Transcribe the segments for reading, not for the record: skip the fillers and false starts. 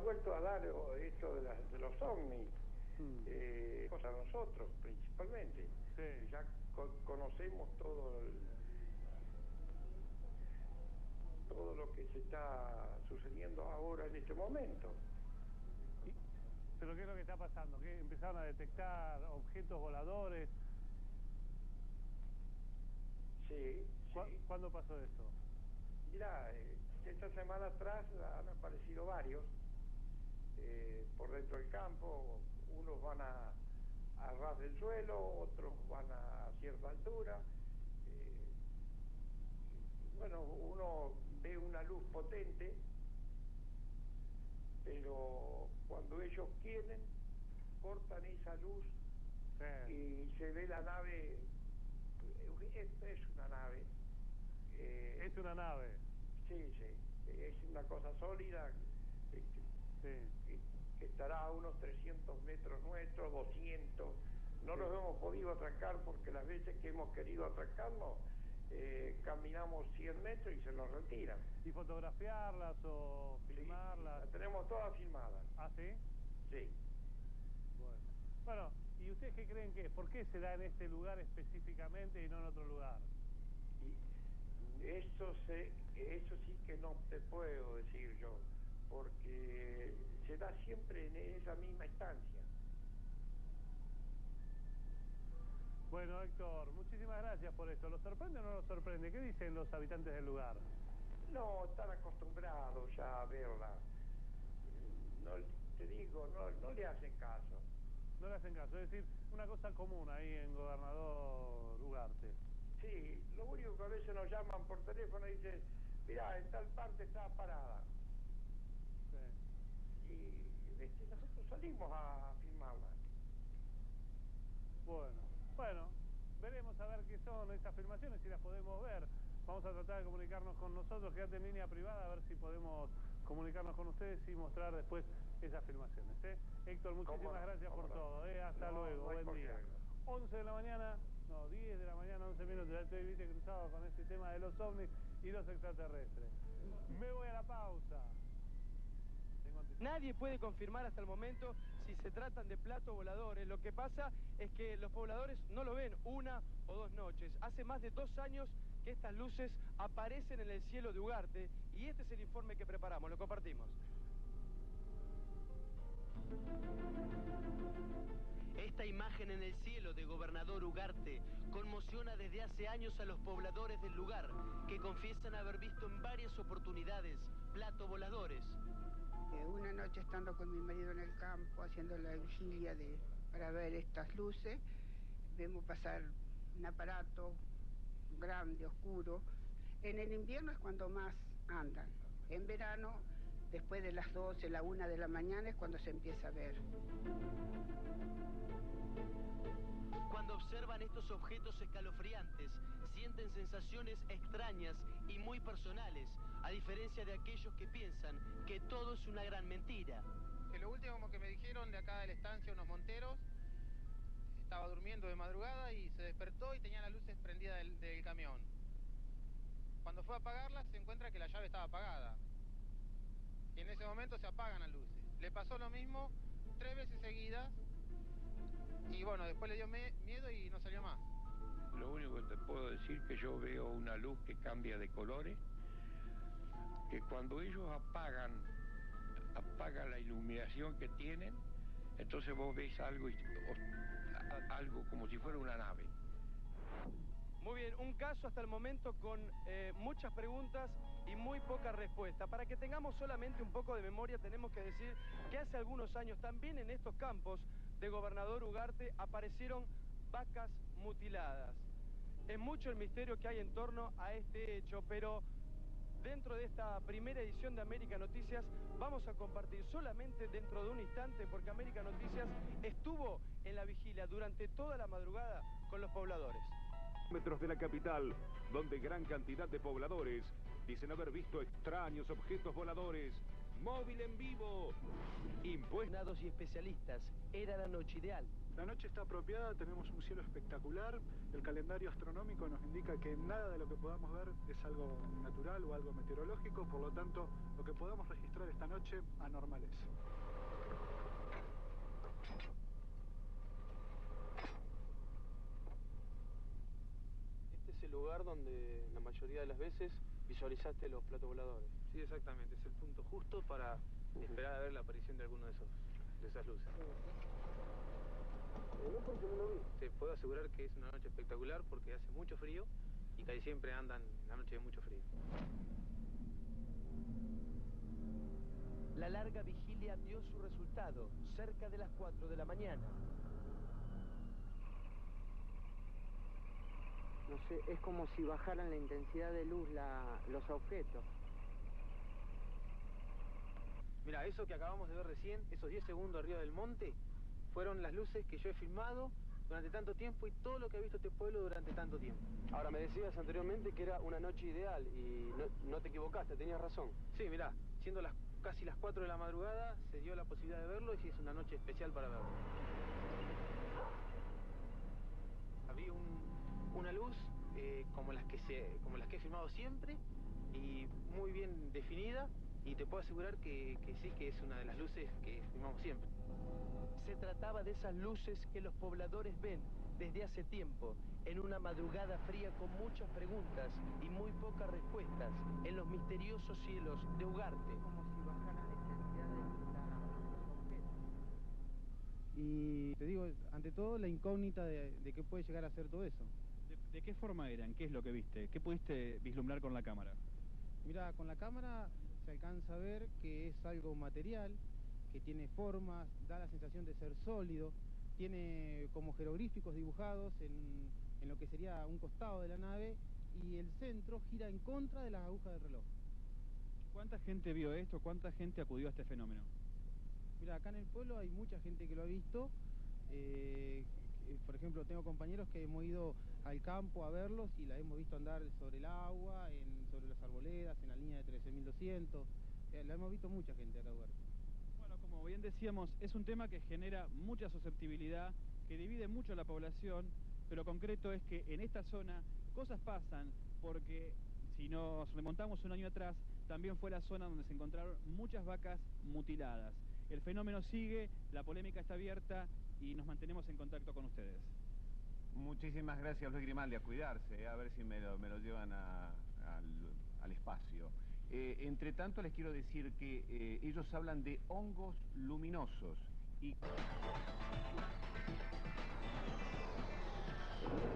vuelto a dar esto de los ovnis, a nosotros principalmente. Sí. Ya conocemos todo lo que se está sucediendo ahora en este momento. ¿Pero qué es lo que está pasando? ¿Qué empezaron a detectar objetos voladores? Sí, sí. ¿Cuándo pasó esto? Mira, esta semana atrás han aparecido varios por dentro del campo. Unos van a ras del suelo, otros van a cierta altura. Bueno, uno ve una luz potente, pero cuando ellos quieren, cortan esa luz y se ve la nave. Es una nave. ¿Es una nave? Sí, sí. Es una cosa sólida que estará a unos 300 metros nuestros, 200. No nos hemos podido atracar porque las veces que hemos querido atracarnos, caminamos 100 metros y se nos retiran. ¿Y fotografiarlas o filmarlas? Sí, las tenemos todas filmadas. ¿Ah, sí? Sí. Bueno, ¿y ustedes qué creen que es? ¿Por qué se da en este lugar específicamente y no en otro lugar? Y eso sí que no te puedo decir yo, porque se da siempre en esa misma instancia. Bueno, Héctor, muchísimas gracias por esto. ¿Lo sorprende o no lo sorprende? ¿Qué dicen los habitantes del lugar? No, están acostumbrados ya a verla. No, te digo, no le hacen caso. No le hacen caso, es decir, una cosa común ahí en Gobernador Ugarte. Sí, lo único que a veces nos llaman por teléfono y dicen, mirá, en tal parte está parada. Sí. Y nosotros salimos a filmarla. Bueno, veremos a ver qué son estas filmaciones, si las podemos ver. Vamos a tratar de comunicarnos con nosotros, quédate en línea privada, a ver si podemos comunicarnos con ustedes y mostrar después esas filmaciones. Héctor, muchísimas gracias por todo. Hasta luego, buen día. 11 de la mañana, no, 10 de la mañana, 11 minutos. Ya estoy, viste, cruzado con este tema de los ovnis y los extraterrestres. Me voy a la pausa. Nadie puede confirmar hasta el momento si se tratan de platos voladores. Lo que pasa es que los pobladores no lo ven una o dos noches. Hace más de 2 años que estas luces aparecen en el cielo de Ugarte y este es el informe que preparamos, lo compartimos. Esta imagen en el cielo de Gobernador Ugarte conmociona desde hace años a los pobladores del lugar, que confiesan haber visto en varias oportunidades platos voladores. Una noche estando con mi marido en el campo, haciendo la vigilia para ver estas luces, vemos pasar un aparato grande, oscuro. En el invierno es cuando más andan. En verano, después de las 12, la 1 de la mañana es cuando se empieza a ver. Cuando observan estos objetos escalofriantes, sienten sensaciones extrañas y muy personales, a diferencia de aquellos que piensan que todo es una gran mentira. Que lo último que me dijeron de acá de la estancia, unos monteros, estaba durmiendo de madrugada y se despertó y tenía las luces prendidas del camión. Cuando fue a apagarlas, se encuentra que la llave estaba apagada. Y en ese momento se apagan las luces. Le pasó lo mismo 3 veces seguidas. Y bueno, después le dio miedo y no salió más. Lo único que te puedo decir es que yo veo una luz que cambia de colores, que cuando ellos apagan la iluminación que tienen, entonces vos ves algo como si fuera una nave. Muy bien, un caso hasta el momento con muchas preguntas y muy poca respuesta. Para que tengamos solamente un poco de memoria, tenemos que decir que hace algunos años también en estos campos de Gobernador Ugarte aparecieron vacas mutiladas. Es mucho el misterio que hay en torno a este hecho, pero dentro de esta primera edición de América Noticias vamos a compartir solamente dentro de un instante, porque América Noticias estuvo en la vigilia durante toda la madrugada con los pobladores. Metros de la capital, donde gran cantidad de pobladores dicen haber visto extraños objetos voladores. Móvil en vivo. Impuestos y especialistas, era la noche ideal. La noche está apropiada, tenemos un cielo espectacular, el calendario astronómico nos indica que nada de lo que podamos ver es algo natural o algo meteorológico, por lo tanto, lo que podamos registrar esta noche, anormal es. Este es el lugar donde la mayoría de las veces visualizaste los platos voladores. Sí, exactamente, es el punto justo para esperar a ver la aparición de alguno de esas luces. No porque no lo vi. Te puedo asegurar que es una noche espectacular porque hace mucho frío y casi siempre andan en la noche de mucho frío. La larga vigilia dio su resultado, cerca de las 4 de la mañana. No sé, es como si bajaran la intensidad de luz los objetos. Mira, eso que acabamos de ver recién, esos 10 segundos arriba del monte, fueron las luces que yo he filmado durante tanto tiempo y todo lo que ha visto este pueblo durante tanto tiempo. Ahora, me decías anteriormente que era una noche ideal y no te equivocaste, tenías razón. Sí, mirá, siendo casi las 4 de la madrugada, se dio la posibilidad de verlo y sí es una noche especial para verlo. Había una luz como las que he filmado siempre y muy bien definida y te puedo asegurar que sí, que es una de las luces que filmamos siempre. Se trataba de esas luces que los pobladores ven desde hace tiempo, en una madrugada fría con muchas preguntas y muy pocas respuestas, en los misteriosos cielos de Ugarte. Como si bajaran la intensidad de los objetos. Y te digo, ante todo, la incógnita de qué puede llegar a ser todo eso. ¿De qué forma eran? ¿Qué es lo que viste? ¿Qué pudiste vislumbrar con la cámara? Mira, con la cámara se alcanza a ver que es algo material, que tiene formas, da la sensación de ser sólido, tiene como jeroglíficos dibujados en lo que sería un costado de la nave y el centro gira en contra de las agujas del reloj. ¿Cuánta gente vio esto? ¿Cuánta gente acudió a este fenómeno? Mira, acá en el pueblo hay mucha gente que lo ha visto. Por ejemplo, tengo compañeros que hemos ido al campo a verlos y la hemos visto andar sobre el agua, sobre las arboledas, en la línea de 13.200. La hemos visto mucha gente acá, Ugarte. Bueno, como bien decíamos, es un tema que genera mucha susceptibilidad, que divide mucho a la población, pero concreto es que en esta zona cosas pasan porque si nos remontamos un año atrás, también fue la zona donde se encontraron muchas vacas mutiladas. El fenómeno sigue, la polémica está abierta y nos mantenemos en contacto con ustedes. Muchísimas gracias, Luis Grimaldi, a cuidarse, a ver si me lo llevan al espacio. Entre tanto, les quiero decir que ellos hablan de hongos luminosos y...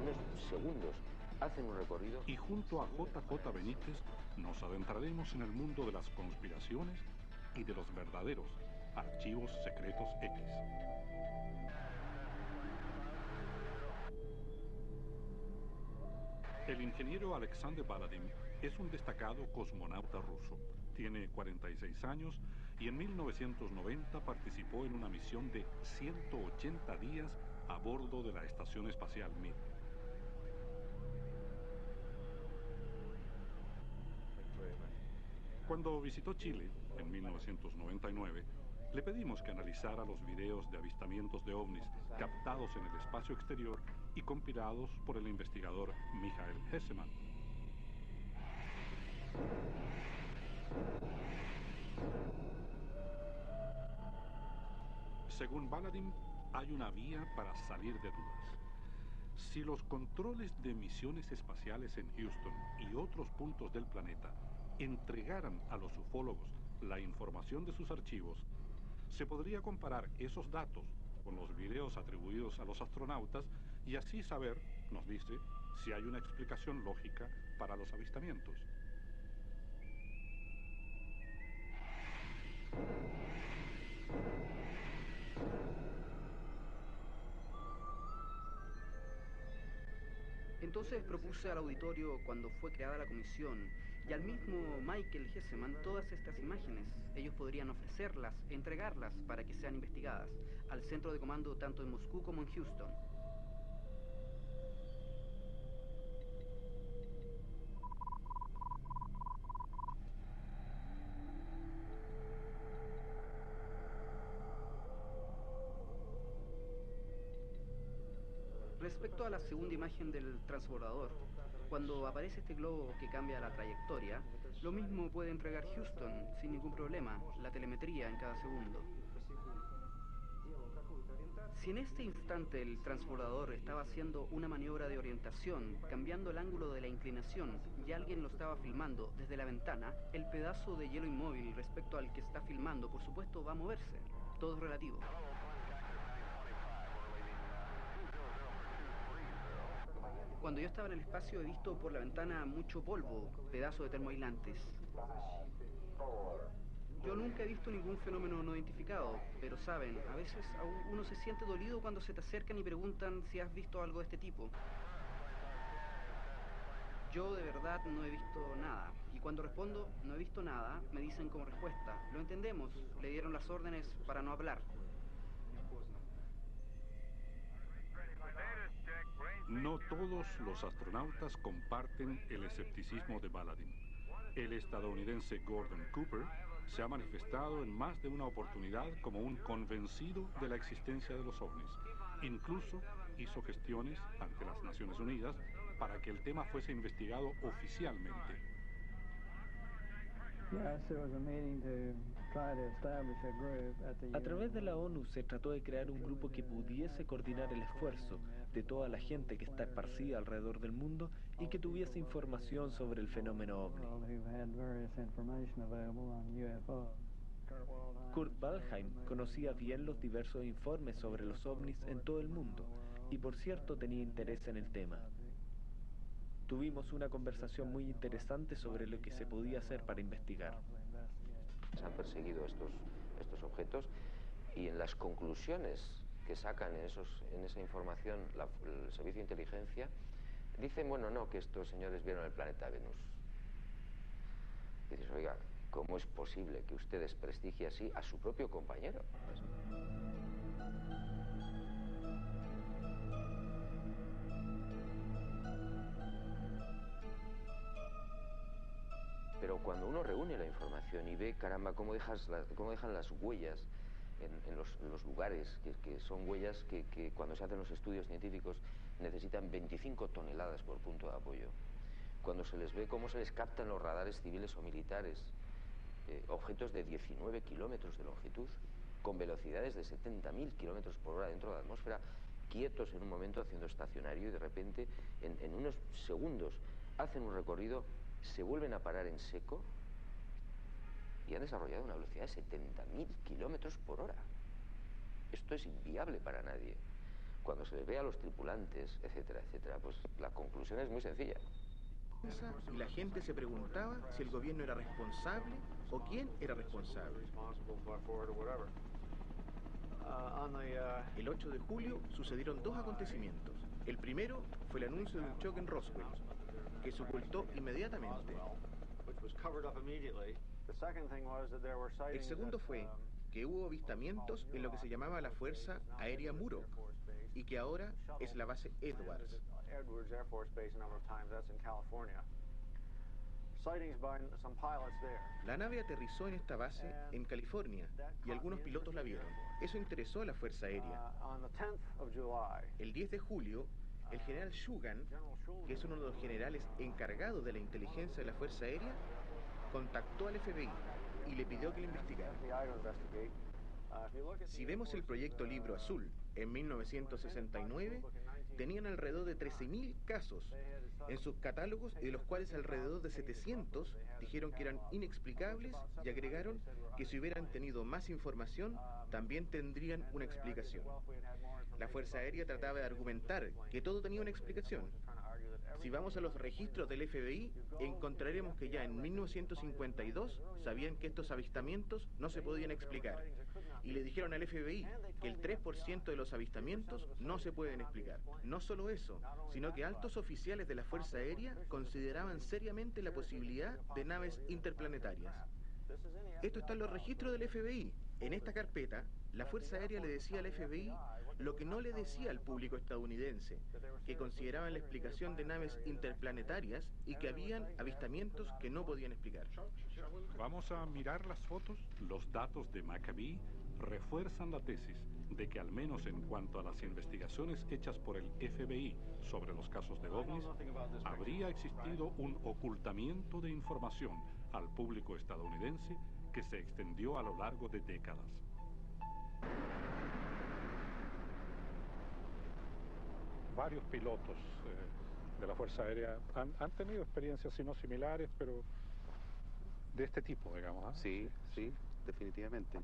Unos segundos hacen un recorrido... Y junto a JJ Benítez nos adentraremos en el mundo de las conspiraciones y de los verdaderos archivos secretos X. El ingeniero Alexander Baladin es un destacado cosmonauta ruso. Tiene 46 años y en 1990 participó en una misión de 180 días a bordo de la Estación Espacial Mir. Cuando visitó Chile en 1999, le pedimos que analizara los videos de avistamientos de ovnis captados en el espacio exterior y compilados por el investigador Michael Hessemann. Según Baladin, hay una vía para salir de dudas. Si los controles de misiones espaciales en Houston y otros puntos del planeta entregaran a los ufólogos la información de sus archivos, se podría comparar esos datos con los videos atribuidos a los astronautas y así saber, nos dice, si hay una explicación lógica para los avistamientos. Entonces propuse al auditorio, cuando fue creada la comisión, y al mismo Michael Hessemann todas estas imágenes. Ellos podrían ofrecerlas, entregarlas para que sean investigadas al centro de comando tanto en Moscú como en Houston. respecto a la segunda imagen del transbordador, cuando aparece este globo que cambia la trayectoria, lo mismo puede entregar Houston sin ningún problema, la telemetría en cada segundo. Si en este instante el transbordador estaba haciendo una maniobra de orientación, cambiando el ángulo de la inclinación, y alguien lo estaba filmando desde la ventana, el pedazo de hielo inmóvil respecto al que está filmando, por supuesto, va a moverse. Todo es relativo. Cuando yo estaba en el espacio he visto por la ventana mucho polvo, pedazos de termoaislantes. Yo nunca he visto ningún fenómeno no identificado, pero saben, a veces uno se siente dolido cuando se te acercan y preguntan si has visto algo de este tipo. Yo de verdad no he visto nada, y cuando respondo no he visto nada, me dicen como respuesta, lo entendemos, le dieron las órdenes para no hablar. No todos los astronautas comparten el escepticismo de Baladin. El estadounidense Gordon Cooper se ha manifestado en más de una oportunidad como un convencido de la existencia de los ovnis. Incluso hizo gestiones ante las Naciones Unidas para que el tema fuese investigado oficialmente. A través de la ONU se trató de crear un grupo que pudiese coordinar el esfuerzo de toda la gente que está esparcida alrededor del mundo y que tuviese información sobre el fenómeno ovni. Kurt Waldheim conocía bien los diversos informes sobre los ovnis en todo el mundo y por cierto tenía interés en el tema. Tuvimos una conversación muy interesante sobre lo que se podía hacer para investigar. Se han perseguido estos objetos y en las conclusiones que sacan en esa información el servicio de inteligencia, dicen, bueno, no, que estos señores vieron el planeta Venus. Y dices, oiga, ¿cómo es posible que usted desprestigie así a su propio compañero? Pero cuando uno reúne la información y ve, caramba, cómo dejan las huellas en los lugares, que son huellas que cuando se hacen los estudios científicos necesitan 25 toneladas por punto de apoyo. Cuando se les ve cómo se les captan los radares civiles o militares, objetos de 19 kilómetros de longitud, con velocidades de 70.000 kilómetros por hora dentro de la atmósfera, quietos en un momento haciendo estacionario y de repente en unos segundos hacen un recorrido, se vuelven a parar en seco y han desarrollado una velocidad de 70.000 kilómetros por hora. Esto es inviable para nadie. Cuando se les ve a los tripulantes, etcétera, etcétera, pues la conclusión es muy sencilla. Y la gente se preguntaba si el gobierno era responsable o quién era responsable. El 8 de julio sucedieron dos acontecimientes. El primero fue el anuncio de un choque en Roswell, que se ocultó inmediatamente. El segundo fue que hubo avistamientos en lo que se llamaba la Fuerza Aérea Muroc y que ahora es la base Edwards. La nave aterrizó en esta base en California y algunos pilotos la vieron. Eso interesó a la Fuerza Aérea. El 10 de julio, el general Shugan, que es uno de los generales encargados de la inteligencia de la Fuerza Aérea, contactó al FBI y le pidió que lo investigara. Si vemos el proyecto Libro Azul en 1969, tenían alrededor de 13.000 casos en sus catálogos, y de los cuales alrededor de 700 dijeron que eran inexplicables y agregaron que si hubieran tenido más información, también tendrían una explicación. La Fuerza Aérea trataba de argumentar que todo tenía una explicación. Si vamos a los registros del FBI, encontraremos que ya en 1952 sabían que estos avistamientos no se podían explicar. Y le dijeron al FBI que el 3% de los avistamientos no se pueden explicar. No solo eso, sino que altos oficiales de la Fuerza Aérea consideraban seriamente la posibilidad de naves interplanetarias. Esto está en los registros del FBI. En esta carpeta, la Fuerza Aérea le decía al FBI lo que no le decía al público estadounidense, que consideraban la explicación de naves interplanetarias y que habían avistamientos que no podían explicar. Vamos a mirar las fotos. Los datos de Maccabee refuerzan la tesis de que al menos en cuanto a las investigaciones hechas por el FBI sobre los casos de ovnis, habría existido un ocultamiento de información al público estadounidense que se extendió a lo largo de décadas. Varios pilotos de la Fuerza Aérea han tenido experiencias, si no similares, pero de este tipo, digamos. ¿Eh? Sí, definitivamente.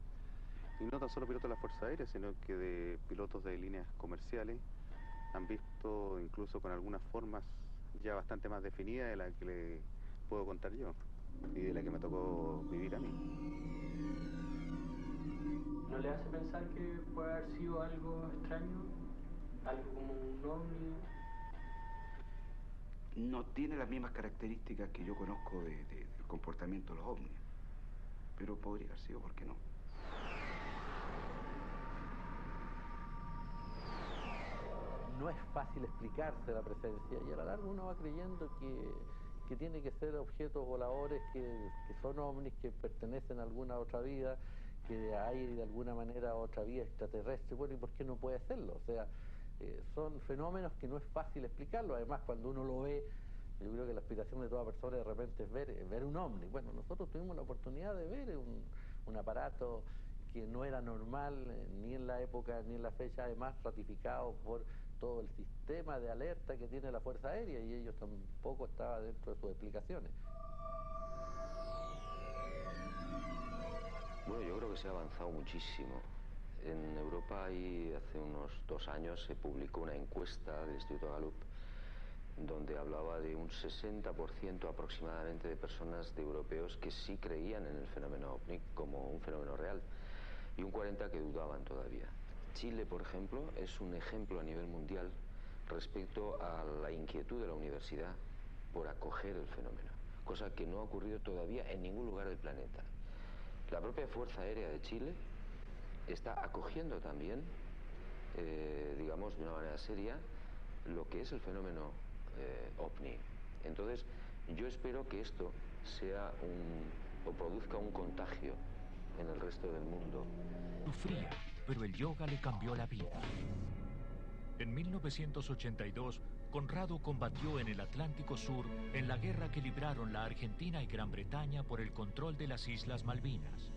Y no tan solo pilotos de la Fuerza Aérea, sino que de pilotos de líneas comerciales han visto, incluso con algunas formas ya bastante más definidas de la que le puedo contar yo y de la que me tocó vivir a mí. ¿No le hace pensar que puede haber sido algo extraño? ¿Algo como un ovni? No tiene las mismas características que yo conozco del comportamiento de los ovnis, pero podría haber sido, ¿por qué no? No es fácil explicarse la presencia y a la larga uno va creyendo que tiene que ser objetos voladores que son ovnis, que pertenecen a alguna otra vida, que hay de alguna manera otra vida extraterrestre. Bueno, ¿y por qué no puede serlo? O sea, son fenómenos que no es fácil explicarlo. Además, cuando uno lo ve, yo creo que la aspiración de toda persona de repente es ver un ovni. Bueno, nosotros tuvimos la oportunidad de ver un aparato que no era normal ni en la época ni en la fecha, además ratificado por todo el sistema de alerta que tiene la Fuerza Aérea, y ellos tampoco estaban dentro de sus explicaciones. Bueno, yo creo que se ha avanzado muchísimo. En Europa hace unos 2 años se publicó una encuesta del Instituto Gallup donde hablaba de un 60% aproximadamente de personas, de europeos, que sí creían en el fenómeno ovni como un fenómeno real, y un 40% que dudaban todavía. Chile, por ejemplo, es un ejemplo a nivel mundial respecto a la inquietud de la universidad por acoger el fenómeno, cosa que no ha ocurrido todavía en ningún lugar del planeta. La propia Fuerza Aérea de Chile está acogiendo también, digamos, de una manera seria, lo que es el fenómeno ovni. Entonces, yo espero que esto sea o produzca un contagio en el resto del mundo. Sufría, pero el yoga le cambió la vida. En 1982, Conrado combatió en el Atlántico Sur en la guerra que libraron la Argentina y Gran Bretaña por el control de las Islas Malvinas.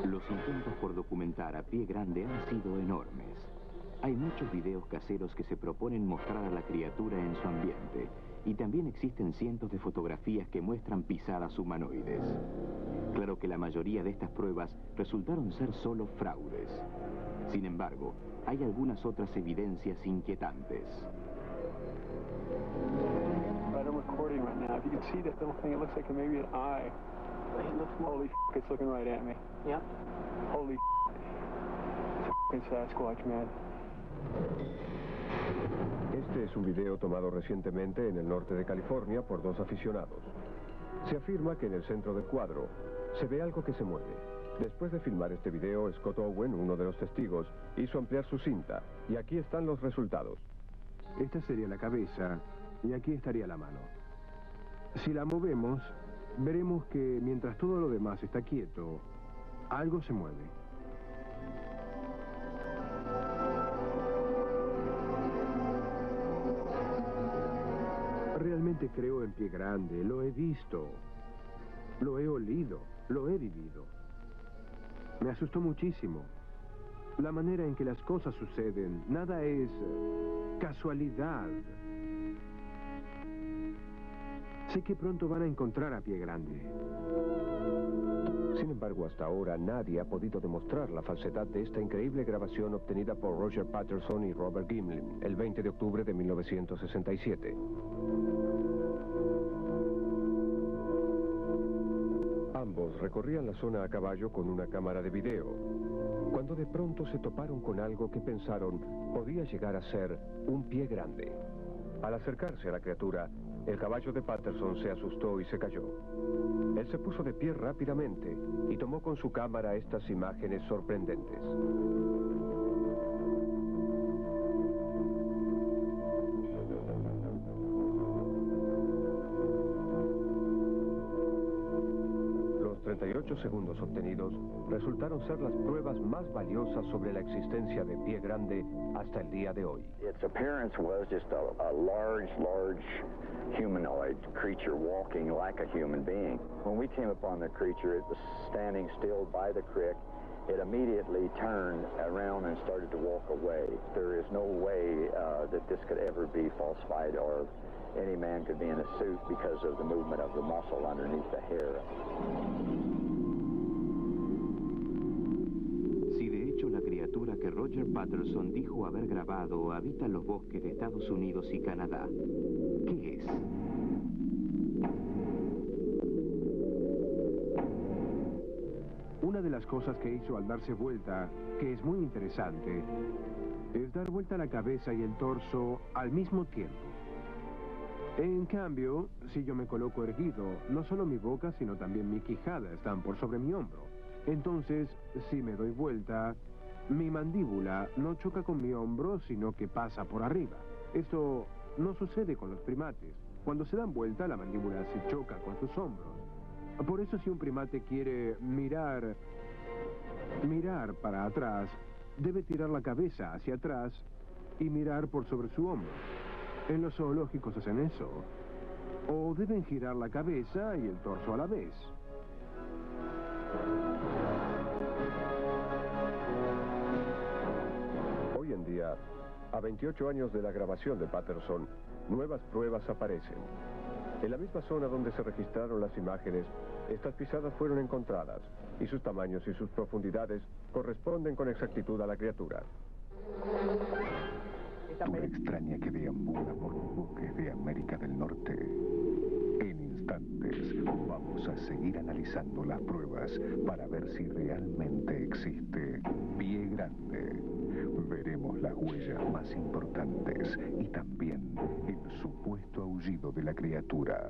Los intentos por documentar a Pie Grande han sido enormes. Hay muchos videos caseros que se proponen mostrar a la criatura en su ambiente, y también existen cientos de fotografías que muestran pisadas humanoides. Claro que la mayoría de estas pruebas resultaron ser solo fraudes. Sin embargo, hay algunas otras evidencias inquietantes. I'm recording right now. If you can see that little thing, it looks like maybe an eye. Holy f***, it's looking right at me. Yep. Holy f***, it's Sasquatch, man. Este es un video tomado recientemente en el norte de California por 2 aficionados. Se afirma que en el centro del cuadro se ve algo que se mueve. Después de filmar este video, Scott Owen, uno de los testigos, hizo ampliar su cinta, y aquí están los resultados. Esta sería la cabeza, y aquí estaría la mano. Si la movemos, veremos que mientras todo lo demás está quieto, algo se mueve. Realmente creo en Pie Grande, lo he visto, lo he olido, lo he vivido. Me asustó muchísimo. La manera en que las cosas suceden, nada es casualidad. Sé que pronto van a encontrar a Pie Grande. Sin embargo, hasta ahora nadie ha podido demostrar la falsedad de esta increíble grabación obtenida por Roger Patterson y Robert Gimlin el 20 de octubre de 1967. Ambos recorrían la zona a caballo con una cámara de video, cuando de pronto se toparon con algo que pensaron podía llegar a ser un pie grande. Al acercarse a la criatura, El caballo de Patterson se asustó y se cayó. Él se puso de pie rápidamente y tomó con su cámara estas imágenes sorprendentes. Los 38 segundos obtenidos resultaron ser las pruebas más valiosas sobre la existencia de Pie Grande hasta el día de hoy. Its appearance was just a large humanoid creature walking like a human being. When we came upon the creature, it was standing still by the creek. It immediately turned around and started to walk away. There is no way that this could ever be falsified or any man could be in a suit because of the movement of the muscle underneath the hair. Si de hecho la criatura que Roger Patterson dijo haber grabado habita en los bosques de Estados Unidos y Canadá, ¿qué es? Una de las cosas que hizo al darse vuelta, que es muy interesante, es dar vuelta la cabeza y el torso al mismo tiempo. En cambio, si yo me coloco erguido, no solo mi boca, sino también mi quijada están por sobre mi hombro. Entonces, si me doy vuelta, mi mandíbula no choca con mi hombro, sino que pasa por arriba. Esto no sucede con los primates. Cuando se dan vuelta, la mandíbula se choca con sus hombros. Por eso, si un primate quiere mirar para atrás, debe tirar la cabeza hacia atrás y mirar por sobre su hombro. En los zoológicos hacen eso. O deben girar la cabeza y el torso a la vez. Hoy en día, a 28 años de la grabación de Patterson, nuevas pruebas aparecen. En la misma zona donde se registraron las imágenes, estas pisadas fueron encontradas, y sus tamaños y sus profundidades corresponden con exactitud a la criatura. Una extraña que deambula por los bosques de América del Norte. En instantes vamos a seguir analizando las pruebas para ver si realmente existe Pie Grande. Veremos las huellas más importantes y también el supuesto aullido de la criatura.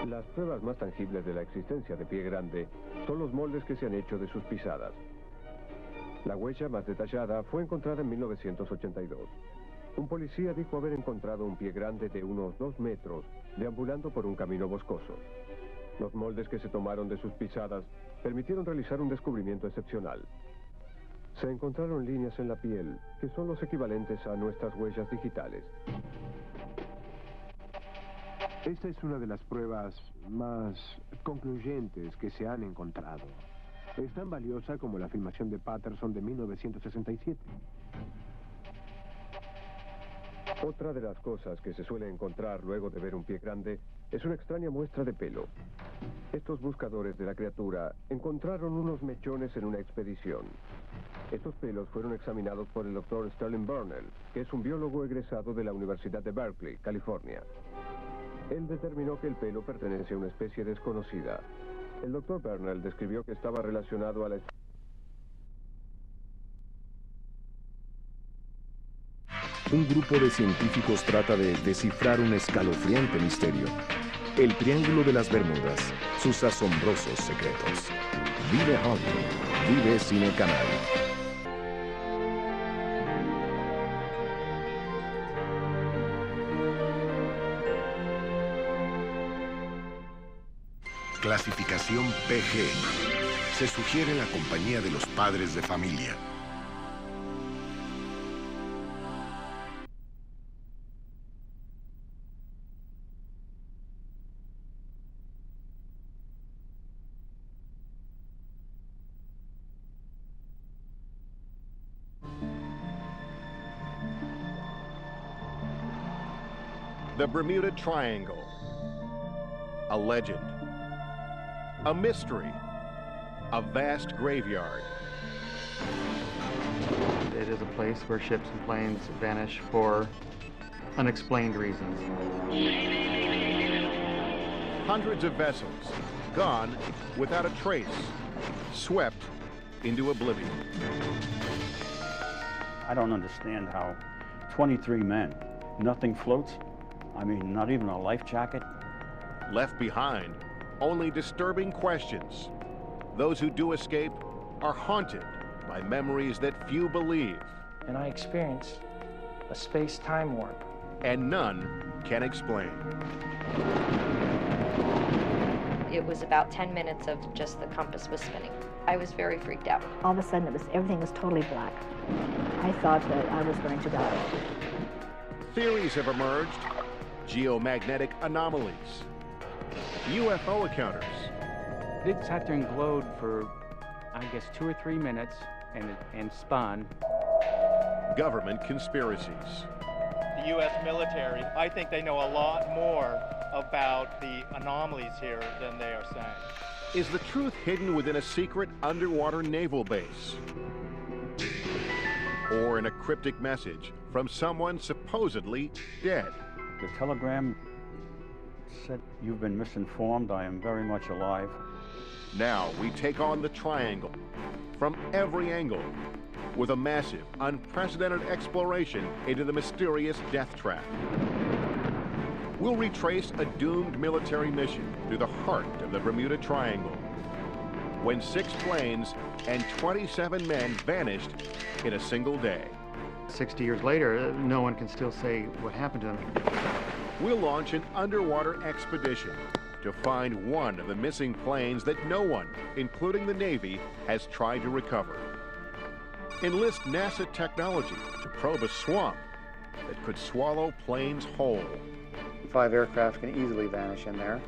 Las pruebas más tangibles de la existencia de Pie Grande son los moldes que se han hecho de sus pisadas. La huella más detallada fue encontrada en 1982. Un policía dijo haber encontrado un pie grande de unos 2 metros deambulando por un camino boscoso. Los moldes que se tomaron de sus pisadas permitieron realizar un descubrimiento excepcional. Se encontraron líneas en la piel que son los equivalentes a nuestras huellas digitales. Esta es una de las pruebas más concluyentes que se han encontrado. Es tan valiosa como la filmación de Patterson de 1967. Otra de las cosas que se suele encontrar luego de ver un pie grande es una extraña muestra de pelo. Estos buscadores de la criatura encontraron unos mechones en una expedición. Estos pelos fueron examinados por el Dr. Sterling Burnell, que es un biólogo egresado de la Universidad de Berkeley, California. Él determinó que el pelo pertenece a una especie desconocida. El Dr. Burnell describió que estaba relacionado a la... Un grupo de científicos trata de descifrar un escalofriante misterio. El triángulo de las Bermudas, sus asombrosos secretos. Vive Hollywood, vive Cine Canal. Clasificación PG. Se sugiere la compañía de los padres de familia. The Bermuda Triangle. A legend. A mystery. A vast graveyard. It is a place where ships and planes vanish for unexplained reasons. Hundreds of vessels gone without a trace, swept into oblivion. I don't understand how 23 men, nothing floats. I mean, not even a life jacket. Left behind, only disturbing questions. Those who do escape are haunted by memories that few believe. And I experienced a space-time warp. And none can explain. It was about 10 minutes of just the compass was spinning. I was very freaked out. All of a sudden, everything was totally black. I thought that I was going to die. Theories have emerged. Geomagnetic anomalies. UFO encounters. It sat there and glowed for, I guess, 2 or 3 minutes and spun. Government conspiracies. The U.S. military, I think they know a lot more about the anomalies here than they are saying. Is the truth hidden within a secret underwater naval base? Or in a cryptic message from someone supposedly dead? The telegram said, "You've been misinformed. I am very much alive." Now we take on the triangle from every angle with a massive, unprecedented exploration into the mysterious death trap. We'll retrace a doomed military mission through the heart of the Bermuda Triangle, when 6 planes and 27 men vanished in a single day. 60 years later, no one can still say what happened to them. We'll launch an underwater expedition to find one of the missing planes that no one, including the Navy, has tried to recover. Enlist NASA technology to probe a swamp that could swallow planes whole. 5 aircraft can easily vanish in there.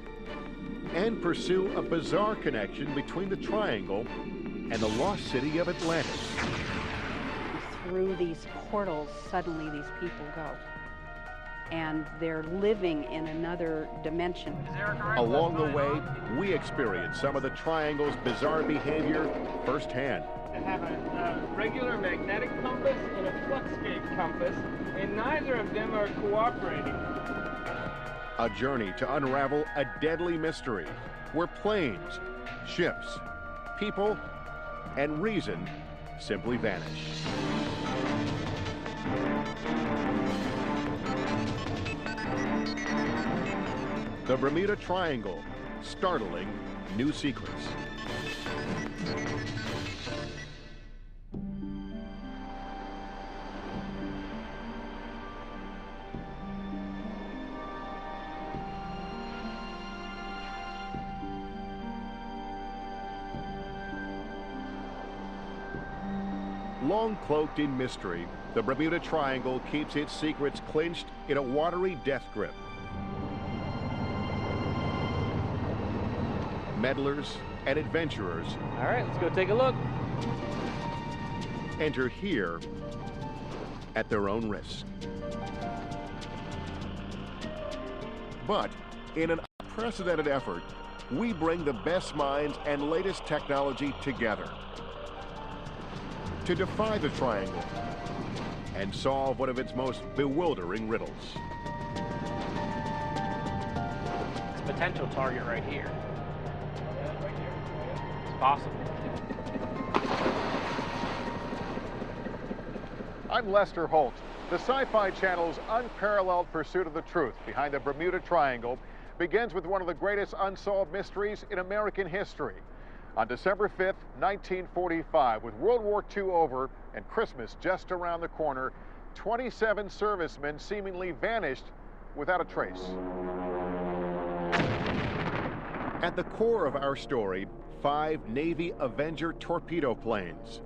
And pursue a bizarre connection between the Triangle and the lost city of Atlantis. Through these portals, suddenly these people go. And they're living in another dimension. Along the way, we experience some of the Triangle's bizarre behavior firsthand. They have a regular magnetic compass and a flux gauge compass, and neither of them are cooperating. A journey to unravel a deadly mystery where planes, ships, people, and reason simply vanish. The Bermuda Triangle, startling new secrets. Long cloaked in mystery, the Bermuda Triangle keeps its secrets clinched in a watery death grip. Meddlers and adventurers. All right, let's go take a look. Enter here at their own risk. But in an unprecedented effort, we bring the best minds and latest technology together to defy the Triangle and solve one of its most bewildering riddles. It's a potential target right here. It's possible. I'm Lester Holt. The Sci-Fi Channel's unparalleled pursuit of the truth behind the Bermuda Triangle begins with one of the greatest unsolved mysteries in American history. On December 5th, 1945, with World War II over and Christmas just around the corner, 27 servicemen seemingly vanished without a trace. At the core of our story, 5 Navy Avenger torpedo planes,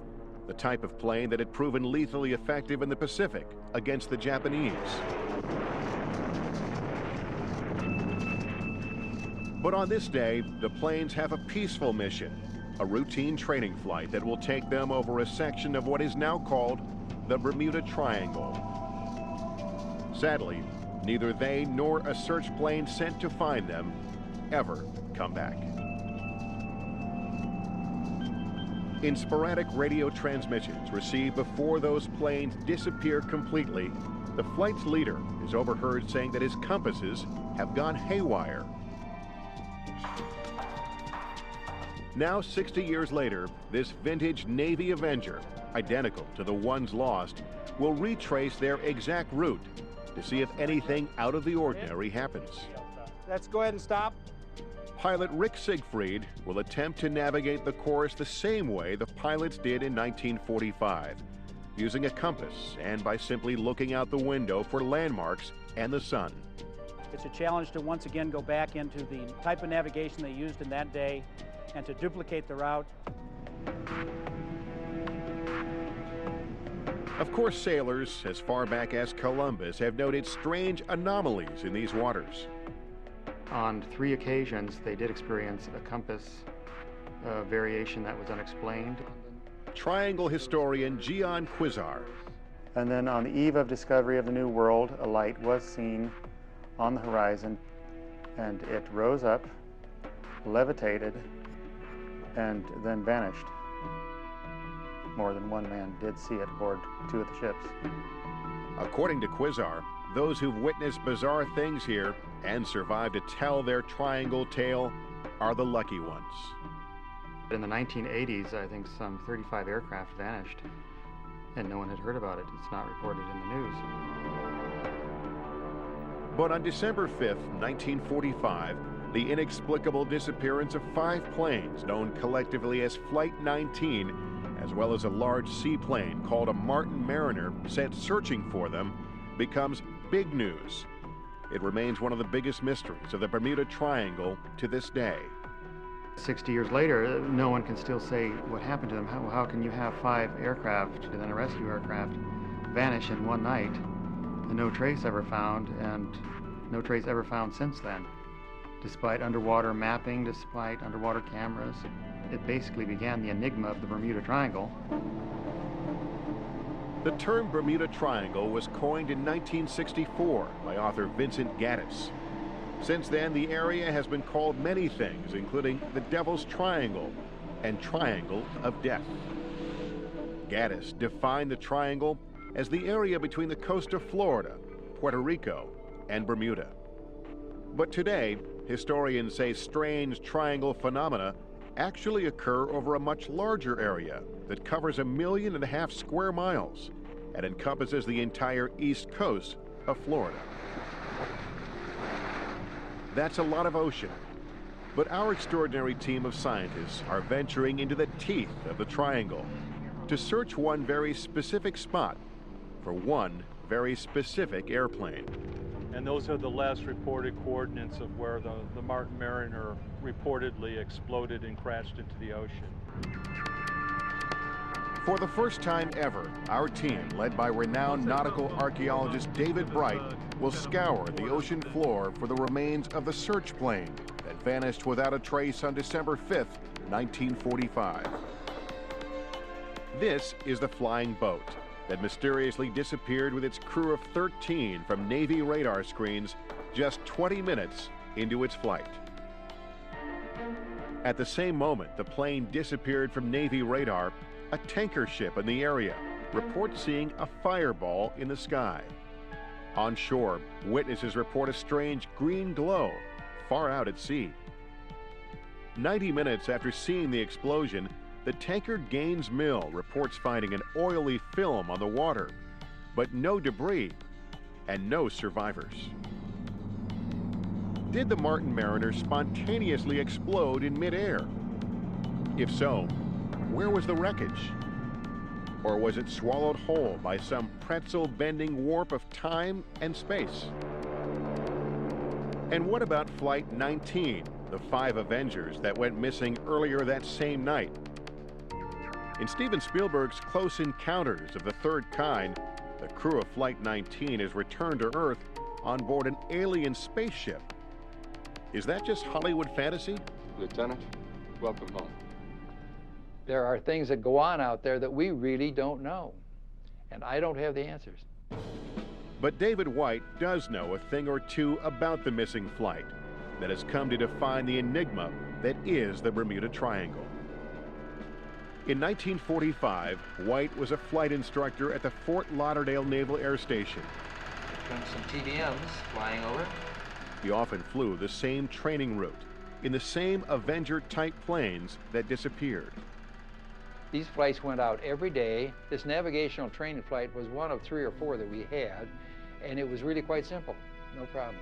the type of plane that had proven lethally effective in the Pacific against the Japanese. But on this day, the planes have a peaceful mission, a routine training flight that will take them over a section of what is now called the Bermuda Triangle. Sadly, neither they nor a search plane sent to find them ever come back. In sporadic radio transmissions received before those planes disappear completely, the flight's leader is overheard saying that his compasses have gone haywire. Now, 60 years later, this vintage Navy Avenger, identical to the ones lost, will retrace their exact route to see if anything out of the ordinary happens. Let's go ahead and stop. Pilot Rick Siegfried will attempt to navigate the course the same way the pilots did in 1945, using a compass and by simply looking out the window for landmarks and the sun. It's a challenge to once again go back into the type of navigation they used in that day and to duplicate the route. Of course, sailors as far back as Columbus have noted strange anomalies in these waters. On 3 occasions, they did experience a compass variation that was unexplained. Triangle historian Gian Quizar. And then on the eve of discovery of the New World, a light was seen on the horizon, and it rose up, levitated, and then vanished. More than one man did see it aboard 2 of the ships. According to Quizar, those who've witnessed bizarre things here and survived to tell their triangle tale are the lucky ones. In the 1980s, I think some 35 aircraft vanished, and no one had heard about it. It's not reported in the news. But on December 5th, 1945, the inexplicable disappearance of 5 planes known collectively as Flight 19, as well as a large seaplane called a Martin Mariner sent searching for them, becomes big news. It remains one of the biggest mysteries of the Bermuda Triangle to this day. 60 years later, no one can still say what happened to them. How can you have 5 aircraft and then a rescue aircraft vanish in one night and no trace ever found, and no trace ever found since then? Despite underwater mapping, despite underwater cameras, it basically began the enigma of the Bermuda Triangle. The term Bermuda Triangle was coined in 1964 by author Vincent Gaddis. Since then, the area has been called many things, including the Devil's Triangle and Triangle of Death. Gaddis defined the triangle as the area between the coast of Florida, Puerto Rico, and Bermuda. But today, historians say strange triangle phenomena actually occur over a much larger area that covers 1.5 million square miles and encompasses the entire east coast of Florida. That's a lot of ocean, but our extraordinary team of scientists are venturing into the teeth of the triangle to search one very specific spot for one very specific airplane. And those are the last reported coordinates of where the Martin Mariner reportedly exploded and crashed into the ocean. For the first time ever, our team, led by renowned nautical archaeologist David Bright, will scour the ocean floor for the remains of the search plane that vanished without a trace on December 5th, 1945. This is the flying boat that mysteriously disappeared with its crew of 13 from Navy radar screens just 20 minutes into its flight. At the same moment the plane disappeared from Navy radar, a tanker ship in the area reports seeing a fireball in the sky. On shore, witnesses report a strange green glow far out at sea. 90 minutes after seeing the explosion, the tanker Gaines Mill reports finding an oily film on the water, but no debris and no survivors. Did the Martin Mariner spontaneously explode in midair? If so, where was the wreckage? Or was it swallowed whole by some pretzel-bending warp of time and space? And what about Flight 19, the 5 Avengers that went missing earlier that same night? In Steven Spielberg's Close Encounters of the Third Kind, the crew of Flight 19 is returned to Earth on board an alien spaceship. Is that just Hollywood fantasy? Lieutenant, welcome home. There are things that go on out there that we really don't know, and I don't have the answers. But David White does know a thing or two about the missing flight that has come to define the enigma that is the Bermuda Triangle. In 1945, White was a flight instructor at the Fort Lauderdale Naval Air Station. Some TBMs flying over. He often flew the same training route in the same Avenger-type planes that disappeared. These flights went out every day. This navigational training flight was one of 3 or 4 that we had, and it was really quite simple, no problem.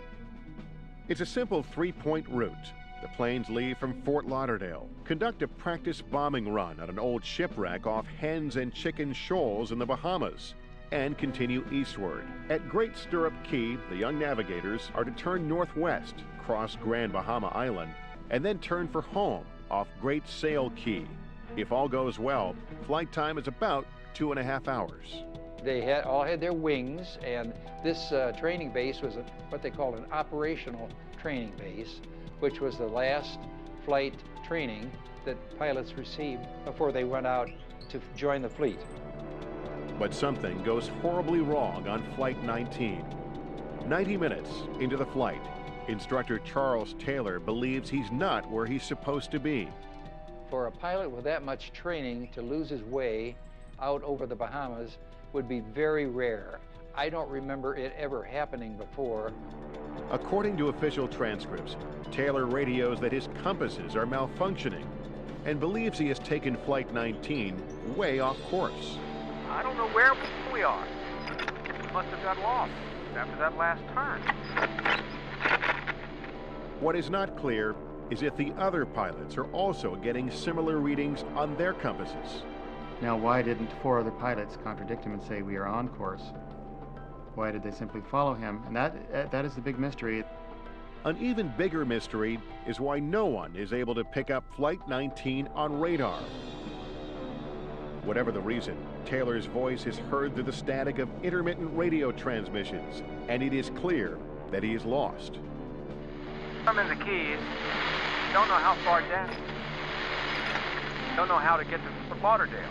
It's a simple 3-point route. The planes leave from Fort Lauderdale, conduct a practice bombing run on an old shipwreck off Hens and Chicken Shoals in the Bahamas, and continue eastward. At Great Stirrup Key, the young navigators are to turn northwest, cross Grand Bahama Island, and then turn for home off Great Sail Key. If all goes well, flight time is about 2.5 hours. They all had their wings, and this training base was what they called an operational training base, which was the last flight training that pilots received before they went out to join the fleet. But something goes horribly wrong on Flight 19. 90 minutes into the flight, instructor Charles Taylor believes he's not where he's supposed to be. For a pilot with that much training to lose his way out over the Bahamas would be very rare. I don't remember it ever happening before. According to official transcripts, Taylor radios that his compasses are malfunctioning and believes he has taken Flight 19 way off course. I don't know where we are. We must have got lost after that last turn. What is not clear is if the other pilots are also getting similar readings on their compasses. Now, why didn't 4 other pilots contradict him and say we are on course? Why did they simply follow him? And that is the big mystery. An even bigger mystery is why no one is able to pick up Flight 19 on radar. Whatever the reason, Taylor's voice is heard through the static of intermittent radio transmissions, and it is clear that he is lost. I'm in the Keys. Don't know how far down. Don't know how to get to Fort Lauderdale.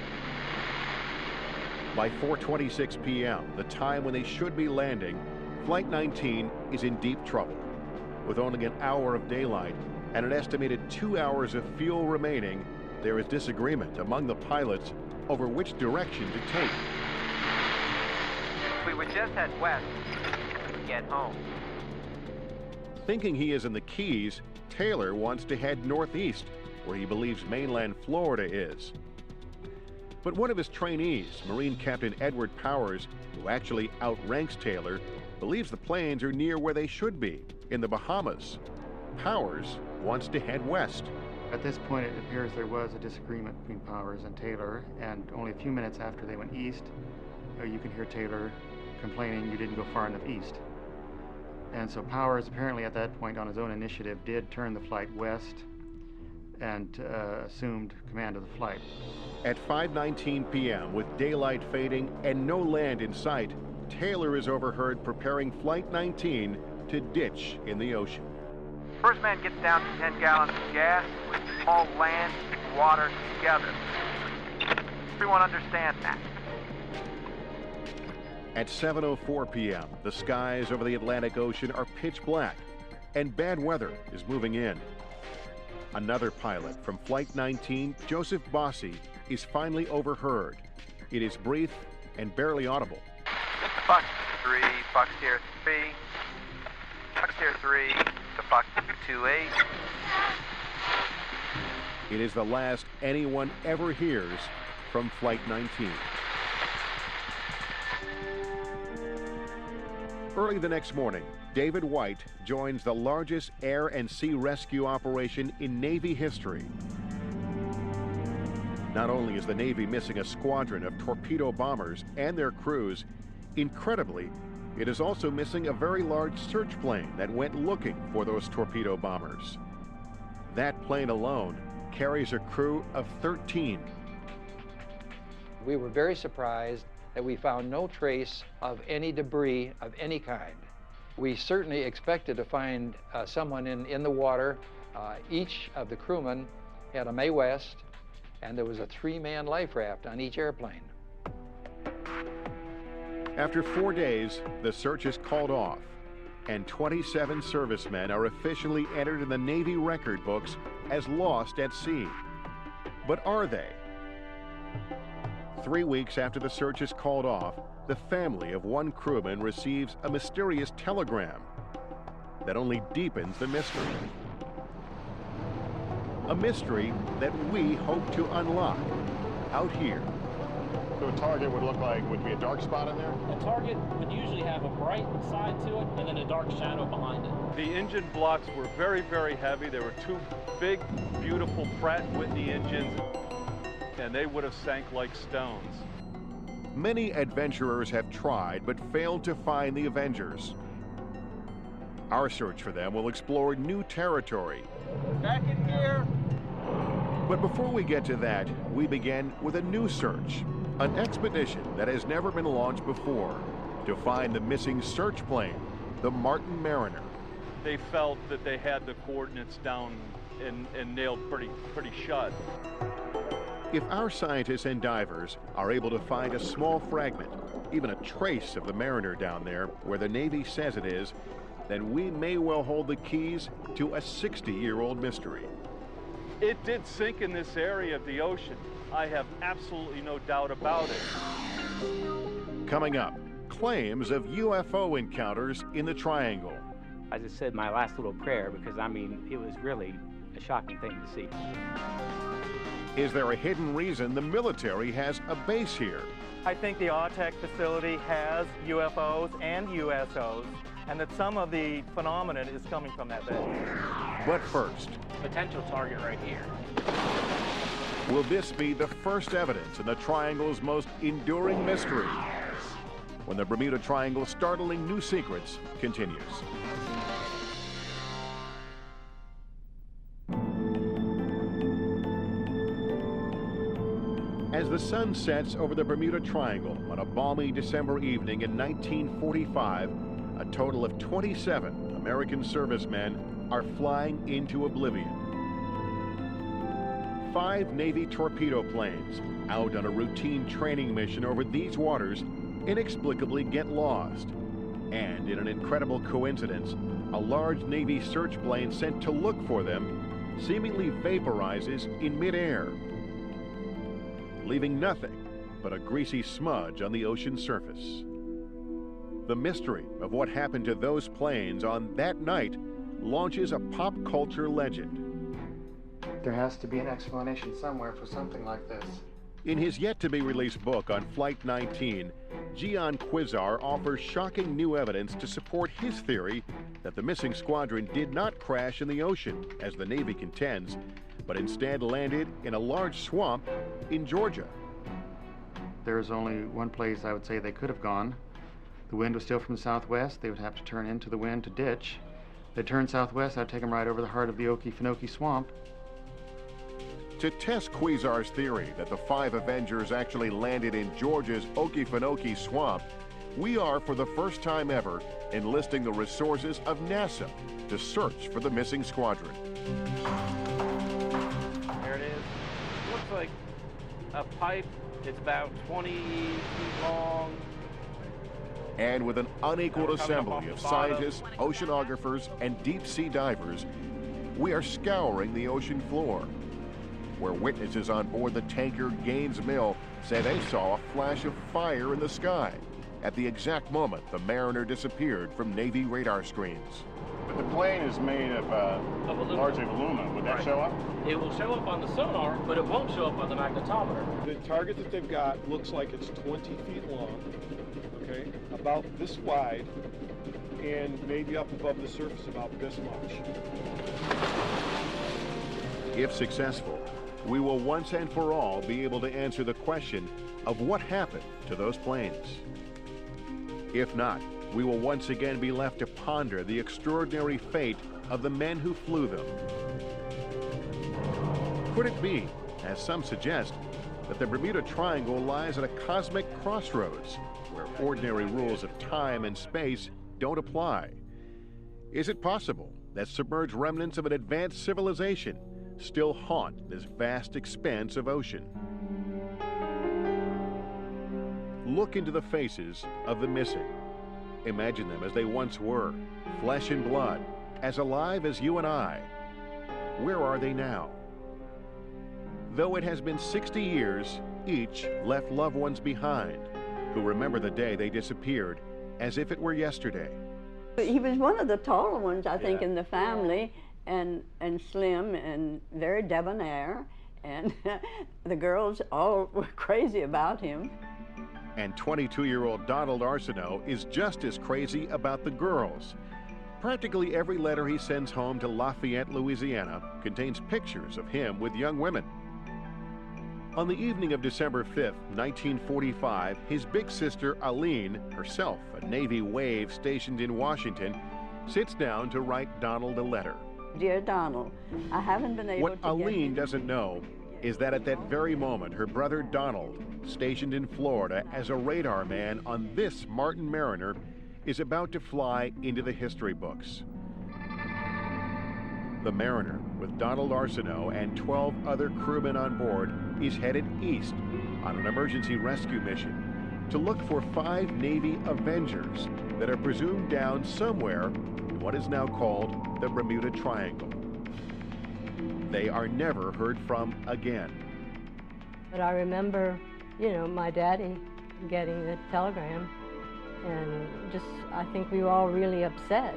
By 4:26 p.m., the time when they should be landing, Flight 19 is in deep trouble. With only an hour of daylight and an estimated 2 hours of fuel remaining, there is disagreement among the pilots over which direction to take. If we would just head west, we could get home. Thinking he is in the Keys, Taylor wants to head northeast, where he believes mainland Florida is. But one of his trainees, Marine Captain Edward Powers, who actually outranks Taylor, believes the planes are near where they should be, in the Bahamas. Powers wants to head west. At this point, it appears there was a disagreement between Powers and Taylor, and only a few minutes after they went east, you can hear Taylor complaining you didn't go far enough east. And so Powers, apparently at that point on his own initiative, did turn the flight west and assumed command of the flight. At 5:19 p.m., with daylight fading and no land in sight, Taylor is overheard preparing Flight 19 to ditch in the ocean. First man gets down to 10 gallons of gas. All land and water together. Everyone understands that. At 7:04 p.m., the skies over the Atlantic Ocean are pitch black, and bad weather is moving in. Another pilot from Flight 19, Joseph Bossy, is finally overheard. It is brief and barely audible. Fox 3, Fox Tier 3, Fox Tier 3 to Fox 28. It is the last anyone ever hears from Flight 19. Early the next morning, David White joins the largest air and sea rescue operation in Navy history. Not only is the Navy missing a squadron of torpedo bombers and their crews, incredibly, it is also missing a very large search plane that went looking for those torpedo bombers. That plane alone carries a crew of 13. We were very surprised that we found no trace of any debris of any kind. We certainly expected to find someone in the water. Each of the crewmen had a Mae West, and there was a 3-man life raft on each airplane. After 4 days, the search is called off, and 27 servicemen are officially entered in the Navy record books as lost at sea. But are they? 3 weeks after the search is called off, the family of one crewman receives a mysterious telegram that only deepens the mystery. A mystery that we hope to unlock out here. So a target would be a dark spot in there? A target would usually have a bright side to it and then a dark shadow behind it. The engine blocks were very, very heavy. There were 2 big, beautiful Pratt & Whitney engines, and they would have sank like stones. Many adventurers have tried but failed to find the Avengers. Our search for them will explore new territory. Back in gear. But before we get to that, we begin with a new search, an expedition that has never been launched before to find the missing search plane, the Martin Mariner. They felt that they had the coordinates down and nailed pretty shut. If our scientists and divers are able to find a small fragment, even a trace of the Mariner down there where the Navy says it is, then we may well hold the keys to a 60-year-old mystery. It did sink in this area of the ocean. I have absolutely no doubt about it. Coming up, claims of UFO encounters in the Triangle. I just said my last little prayer because, I mean, it was really a shocking thing to see. Is there a hidden reason the military has a base here? I think the AUTEC facility has UFOs and USOs, and that some of the phenomenon is coming from that base. But first, Potential target right here. will this be the first evidence in the Triangle's most enduring mystery? When the Bermuda Triangle's startling new secrets continues. As the sun sets over the Bermuda Triangle on a balmy December evening in 1945, a total of 27 American servicemen are flying into oblivion. 5 Navy torpedo planes, out on a routine training mission over these waters, inexplicably get lost. And in an incredible coincidence, a large Navy search plane sent to look for them seemingly vaporizes in midair, leaving nothing but a greasy smudge on the ocean surface. The mystery of what happened to those planes on that night launches a pop culture legend. There has to be an explanation somewhere for something like this. In his yet-to-be-released book on Flight 19, Gian Quizar offers shocking new evidence to support his theory that the missing squadron did not crash in the ocean, as the Navy contends, but instead landed in a large swamp in Georgia. There's only one place I would say they could have gone. The wind was still from the southwest. They would have to turn into the wind to ditch. They turned southwest, I'd take them right over the heart of the Okefenokee Swamp. To test Quizar's theory that the 5 Avengers actually landed in Georgia's Okefenokee Swamp, we are, for the first time ever, enlisting the resources of NASA to search for the missing squadron. There it is. Looks like a pipe. It's about 20 feet long. And with an unequaled assembly of scientists, oceanographers, and deep-sea divers, we are scouring the ocean floor, where witnesses on board the tanker Gaines Mill say they saw a flash of fire in the sky at the exact moment the Mariner disappeared from Navy radar screens. But the plane is made of largely aluminum. Would that show up? It will show up on the sonar, but it won't show up on the magnetometer. The target that they've got looks like it's 20 feet long, okay, about this wide, and maybe up above the surface about this much. If successful, we will once and for all be able to answer the question of what happened to those planes. If not, we will once again be left to ponder the extraordinary fate of the men who flew them. Could it be, as some suggest, that the Bermuda Triangle lies at a cosmic crossroads where ordinary rules of time and space don't apply? Is it possible that submerged remnants of an advanced civilization still haunt this vast expanse of ocean? Look into the faces of the missing. Imagine them as they once were, flesh and blood, as alive as you and I. Where are they now? Though it has been 60 years, each left loved ones behind who remember the day they disappeared as if it were yesterday. He was one of the taller ones, I think, in the family, and slim and very debonair, and the girls all were crazy about him. And 22-year-old Donald Arsenault is just as crazy about the girls. Practically every letter he sends home to Lafayette, Louisiana, contains pictures of him with young women. On the evening of December 5th, 1945, his big sister Aline, herself a Navy wave stationed in Washington, sits down to write Donald a letter. Dear Donald, I haven't been able What to Aline doesn't know is that at that very moment, her brother Donald, stationed in Florida as a radar man on this Martin Mariner, is about to fly into the history books. The Mariner, with Donald Arsenault and 12 other crewmen on board, is headed east on an emergency rescue mission to look for 5 Navy Avengers that are presumed down somewhere in what is now called the Bermuda Triangle. They are never heard from again. But I remember, you know, my daddy getting the telegram, and just, I think we were all really upset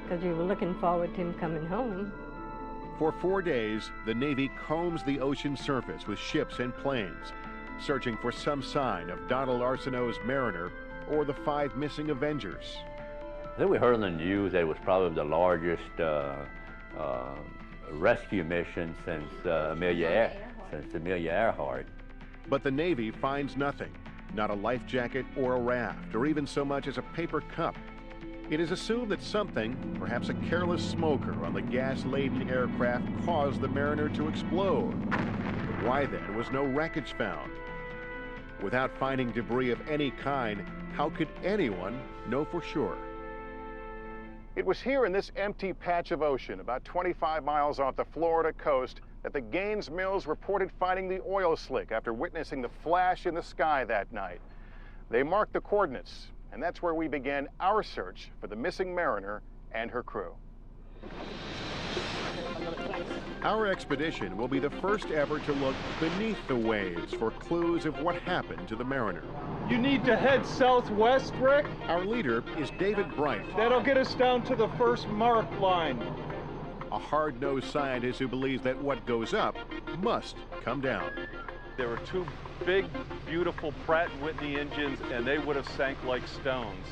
because we were looking forward to him coming home. For 4 days, the Navy combs the ocean surface with ships and planes, searching for some sign of Donald Arsenault's Mariner or the 5 missing Avengers. I think we heard on the news that it was probably the largest rescue mission since Amelia Earhart. But the Navy finds nothing, not a life jacket or a raft, or even so much as a paper cup. It is assumed that something, perhaps a careless smoker on the gas-laden aircraft, caused the Mariner to explode. But why then was no wreckage found? Without finding debris of any kind, how could anyone know for sure? It was here in this empty patch of ocean, about 25 miles off the Florida coast, that the Gaines Mills reported finding the oil slick after witnessing the flash in the sky that night. They marked the coordinates, and that's where we began our search for the missing Mariner and her crew. Our expedition will be the first ever to look beneath the waves for clues of what happened to the Mariner. You need to head southwest, Rick. Our leader is David Bright. That'll get us down to the first mark line. A hard-nosed scientist who believes that what goes up must come down. There were 2 big, beautiful Pratt & Whitney engines, and they would have sank like stones.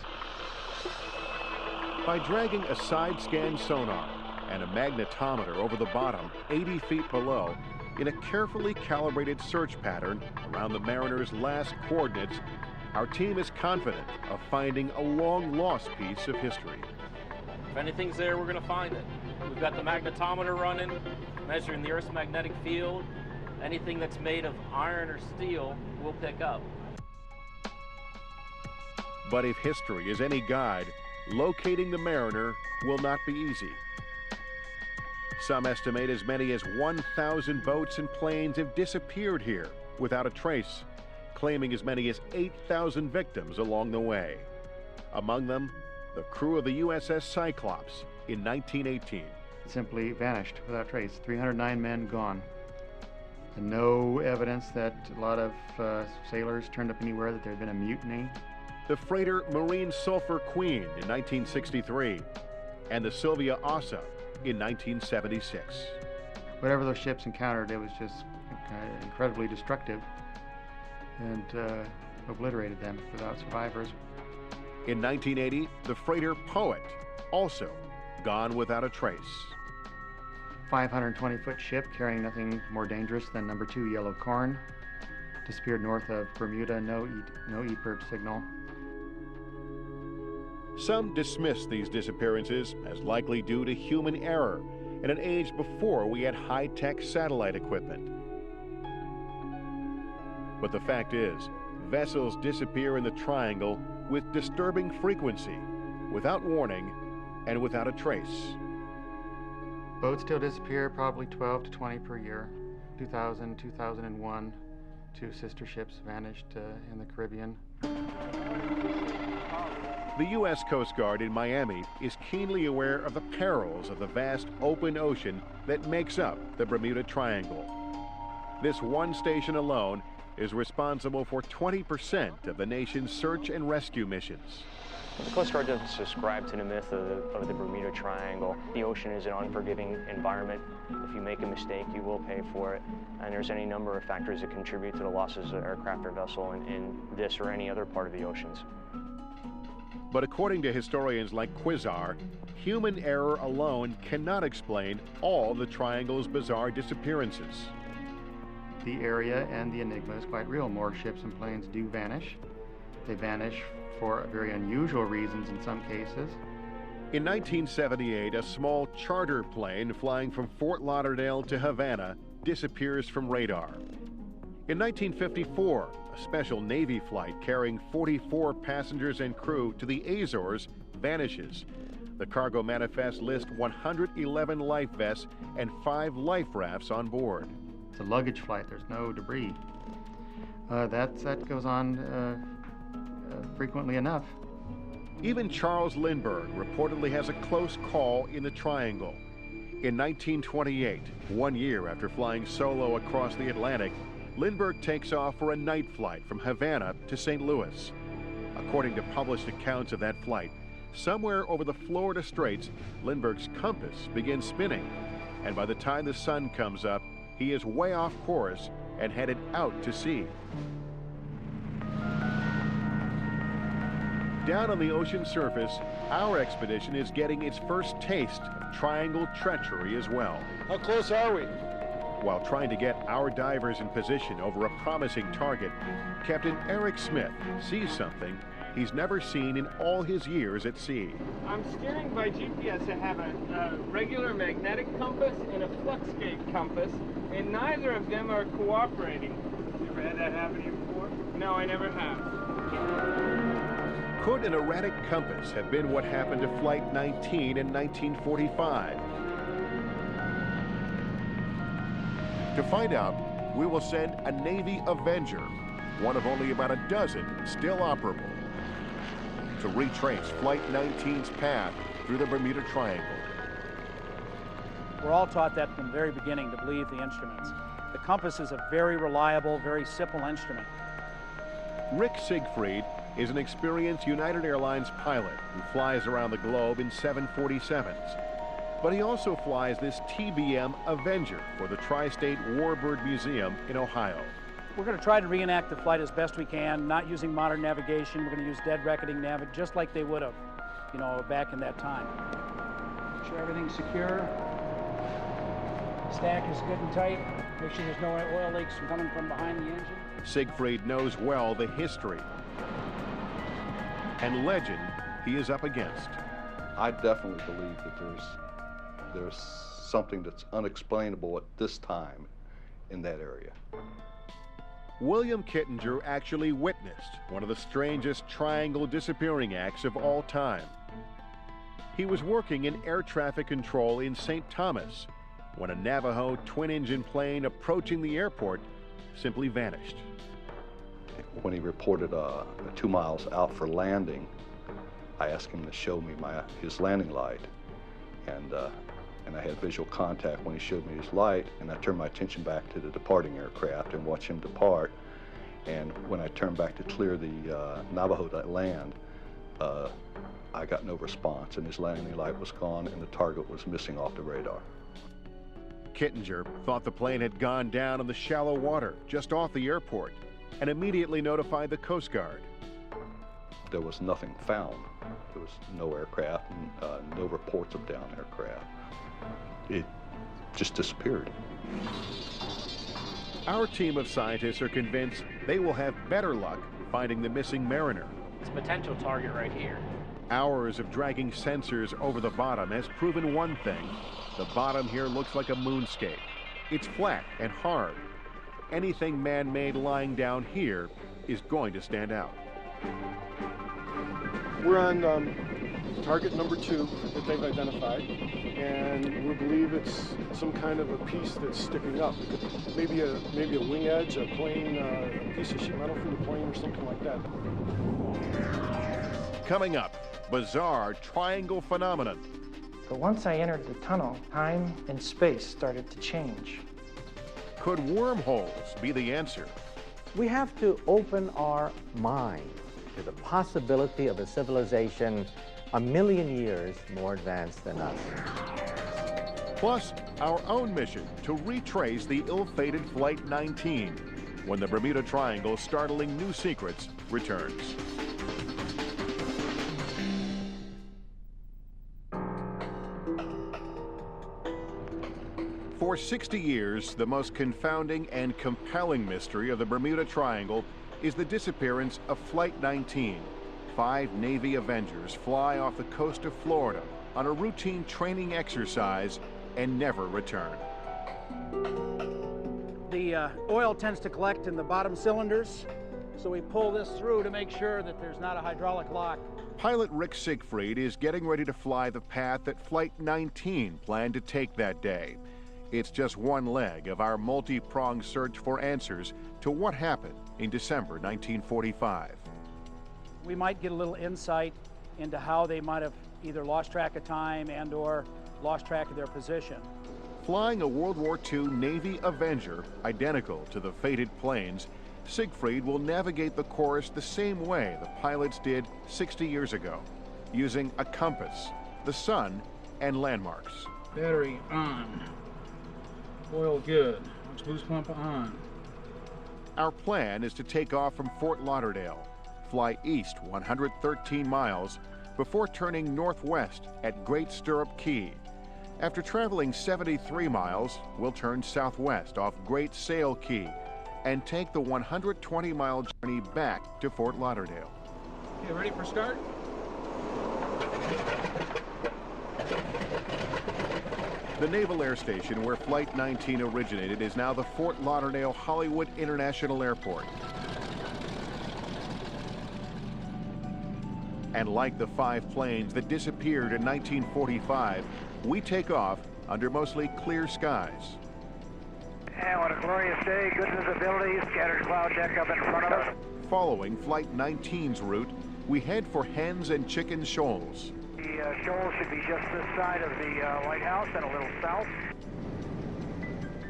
By dragging a side-scan sonar and a magnetometer over the bottom, 80 feet below, in a carefully calibrated search pattern around the Mariner's last coordinates, our team is confident of finding a long-lost piece of history. If anything's there, we're going to find it. We've got the magnetometer running, measuring the Earth's magnetic field. Anything that's made of iron or steel, we'll pick up. But if history is any guide, locating the Mariner will not be easy. Some estimate as many as 1,000 boats and planes have disappeared here without a trace, claiming as many as 8,000 victims along the way. Among them, the crew of the USS Cyclops in 1918. Simply vanished without trace. 309 men gone. And no evidence that a lot of sailors turned up anywhere, that there had been a mutiny. The freighter Marine Sulphur Queen in 1963, and the Sylvia Asa in 1976. Whatever those ships encountered, it was just incredibly destructive and obliterated them without survivors. In 1980, the freighter Poet, also gone without a trace. 520-foot ship carrying nothing more dangerous than number 2 yellow corn, disappeared north of Bermuda, no EPIRB signal. Some dismiss these disappearances as likely due to human error in an age before we had high-tech satellite equipment. But the fact is, vessels disappear in the triangle with disturbing frequency, without warning, and without a trace. Boats still disappear, probably 12 to 20 per year. 2000, 2001, 2 sister ships vanished in the Caribbean. The U.S. Coast Guard in Miami is keenly aware of the perils of the vast open ocean that makes up the Bermuda Triangle. This one station alone is responsible for 20% of the nation's search and rescue missions. The Coast Guard doesn't subscribe to the myth of the Bermuda Triangle. The ocean is an unforgiving environment. If you make a mistake, you will pay for it. And there's any number of factors that contribute to the losses of aircraft or vessel in this or any other part of the oceans. But according to historians like Quizar, human error alone cannot explain all the Triangle's bizarre disappearances. The area and the enigma is quite real. More ships and planes do vanish. They vanish for very unusual reasons in some cases. In 1978, a small charter plane flying from Fort Lauderdale to Havana disappears from radar. In 1954, a special Navy flight carrying 44 passengers and crew to the Azores vanishes. The cargo manifest lists 111 life vests and 5 life rafts on board. It's a luggage flight. There's no debris. That goes on frequently enough. Even Charles Lindbergh reportedly has a close call in the Triangle. In 1928, 1 year after flying solo across the Atlantic, Lindbergh takes off for a night flight from Havana to St. Louis. According to published accounts of that flight, somewhere over the Florida Straits, Lindbergh's compass begins spinning, and by the time the sun comes up, he is way off course and headed out to sea. Down on the ocean surface, our expedition is getting its first taste of Triangle treachery as well. How close are we? While trying to get our divers in position over a promising target, Captain Eric Smith sees something he's never seen in all his years at sea. I'm steering by GPS. I have a regular magnetic compass and a fluxgate compass, and neither of them are cooperating. You ever had that happen to you before? No, I never have. Could an erratic compass have been what happened to Flight 19 in 1945? To find out, we will send a Navy Avenger, one of only about a dozen still operable, to retrace Flight 19's path through the Bermuda Triangle. We're all taught that from the very beginning, to believe the instruments. The compass is a very reliable, very simple instrument. Rick Siegfried is an experienced United Airlines pilot who flies around the globe in 747s. But he also flies this TBM Avenger for the Tri-State Warbird Museum in Ohio. We're going to try to reenact the flight as best we can, not using modern navigation. We're going to use dead reckoning navigation, just like they would have, back in that time. Make sure everything's secure. Stack is good and tight. Make sure there's no oil leaks coming from behind the engine. Siegfried knows well the history and legend he is up against. I definitely believe that there's something that's unexplainable at this time in that area. William Kittinger actually witnessed one of the strangest Triangle disappearing acts of all time. He was working in air traffic control in St. Thomas when a Navajo twin-engine plane approaching the airport simply vanished. When he reported 2 miles out for landing, I asked him to show me his landing light, and I had visual contact when he showed me his light, and I turned my attention back to the departing aircraft and watched him depart. And when I turned back to clear the Navajo to land, I got no response, and his landing light was gone, and the target was missing off the radar. Kittinger thought the plane had gone down in the shallow water just off the airport and immediately notified the Coast Guard. There was nothing found. There was no aircraft, no reports of downed aircraft. It just disappeared. Our team of scientists are convinced they will have better luck finding the missing mariner. It's a potential target right here. Hours of dragging sensors over the bottom has proven one thing. The bottom here looks like a moonscape. It's flat and hard. Anything man-made lying down here is going to stand out. We're on target number 2 that they've identified, and we believe it's some kind of a piece that's sticking up. Maybe a wing edge, a plane, a piece of sheet metal from the plane or something like that. Coming up, bizarre triangle phenomenon. But once I entered the tunnel, time and space started to change. Could wormholes be the answer? We have to open our mind to the possibility of a civilization 1,000,000 years more advanced than us. Plus, our own mission to retrace the ill-fated Flight 19 when the Bermuda Triangle's startling new secrets returns. For 60 years, the most confounding and compelling mystery of the Bermuda Triangle is the disappearance of Flight 19. 5 Navy Avengers fly off the coast of Florida on a routine training exercise and never return. The oil tends to collect in the bottom cylinders, so we pull this through to make sure that there's not a hydraulic lock. Pilot Rick Siegfried is getting ready to fly the path that Flight 19 planned to take that day. It's just one leg of our multi-pronged search for answers to what happened in December 1945. We might get a little insight into how they might have either lost track of time and or lost track of their position. Flying a World War II Navy Avenger, identical to the fated planes, Siegfried will navigate the course the same way the pilots did 60 years ago, using a compass, the sun, and landmarks. Battery on. Oil good. Boost pump on. Our plan is to take off from Fort Lauderdale, fly east 113 miles before turning northwest at Great Stirrup Key. After traveling 73 miles, we'll turn southwest off Great Sail Key and take the 120-mile journey back to Fort Lauderdale. Okay, ready for start? The Naval Air Station where Flight 19 originated is now the Fort Lauderdale Hollywood International Airport. And like the 5 planes that disappeared in 1945, we take off under mostly clear skies. And what a glorious day, good visibility, scattered cloud deck up in front of us. Following Flight 19's route, we head for Hens and Chicken Shoals. The shoal should be just this side of the lighthouse and a little south.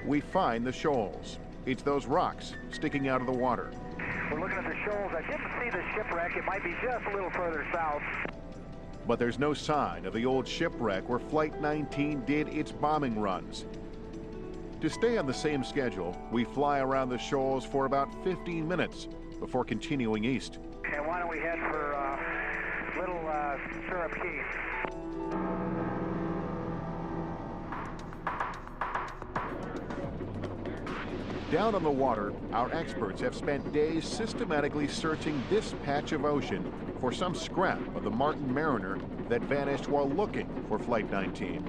We find the shoals. It's those rocks sticking out of the water. We're looking at the shoals. I didn't see the shipwreck. It might be just a little further south. But there's no sign of the old shipwreck where Flight 19 did its bombing runs. To stay on the same schedule, we fly around the shoals for about 15 minutes before continuing east. And why don't we head for Little Stirrup Key? Down on the water, our experts have spent days systematically searching this patch of ocean for some scrap of the Martin Mariner that vanished while looking for Flight 19.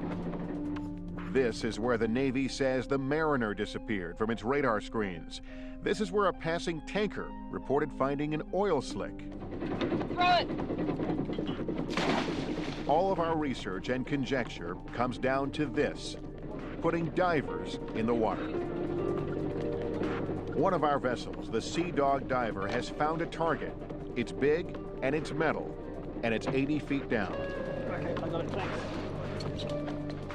This is where the Navy says the Mariner disappeared from its radar screens. This is where a passing tanker reported finding an oil slick. Throw it! All of our research and conjecture comes down to this: putting divers in the water. One of our vessels, the Sea Dog Diver, has found a target. It's big and it's metal, and it's 80 feet down. Okay, I got it, thanks.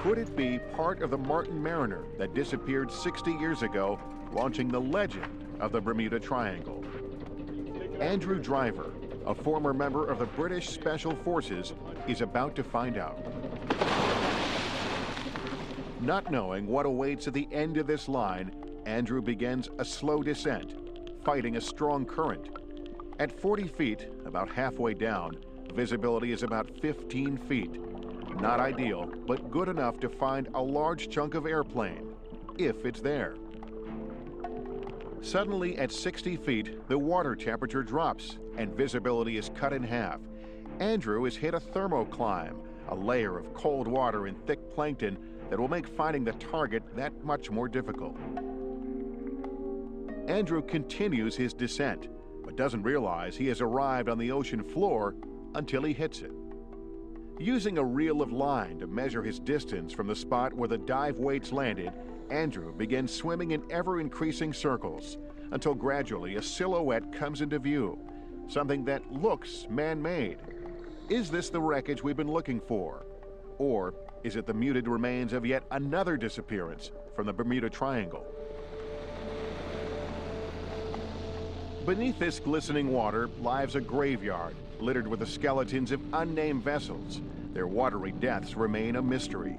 Could it be part of the Martin Mariner that disappeared 60 years ago, launching the legend of the Bermuda Triangle? Andrew Driver, a former member of the British Special Forces, is about to find out. Not knowing what awaits at the end of this line, Andrew begins a slow descent, fighting a strong current. At 40 feet, about halfway down, visibility is about 15 feet. Not ideal, but good enough to find a large chunk of airplane, if it's there. Suddenly, at 60 feet, the water temperature drops and visibility is cut in half. Andrew has hit a thermocline, a layer of cold water and thick plankton that will make finding the target that much more difficult. Andrew continues his descent, but doesn't realize he has arrived on the ocean floor until he hits it. Using a reel of line to measure his distance from the spot where the dive weights landed, Andrew begins swimming in ever-increasing circles until gradually a silhouette comes into view, something that looks man-made. Is this the wreckage we've been looking for? Or is it the muted remains of yet another disappearance from the Bermuda Triangle? Beneath this glistening water lies a graveyard littered with the skeletons of unnamed vessels. Their watery deaths remain a mystery.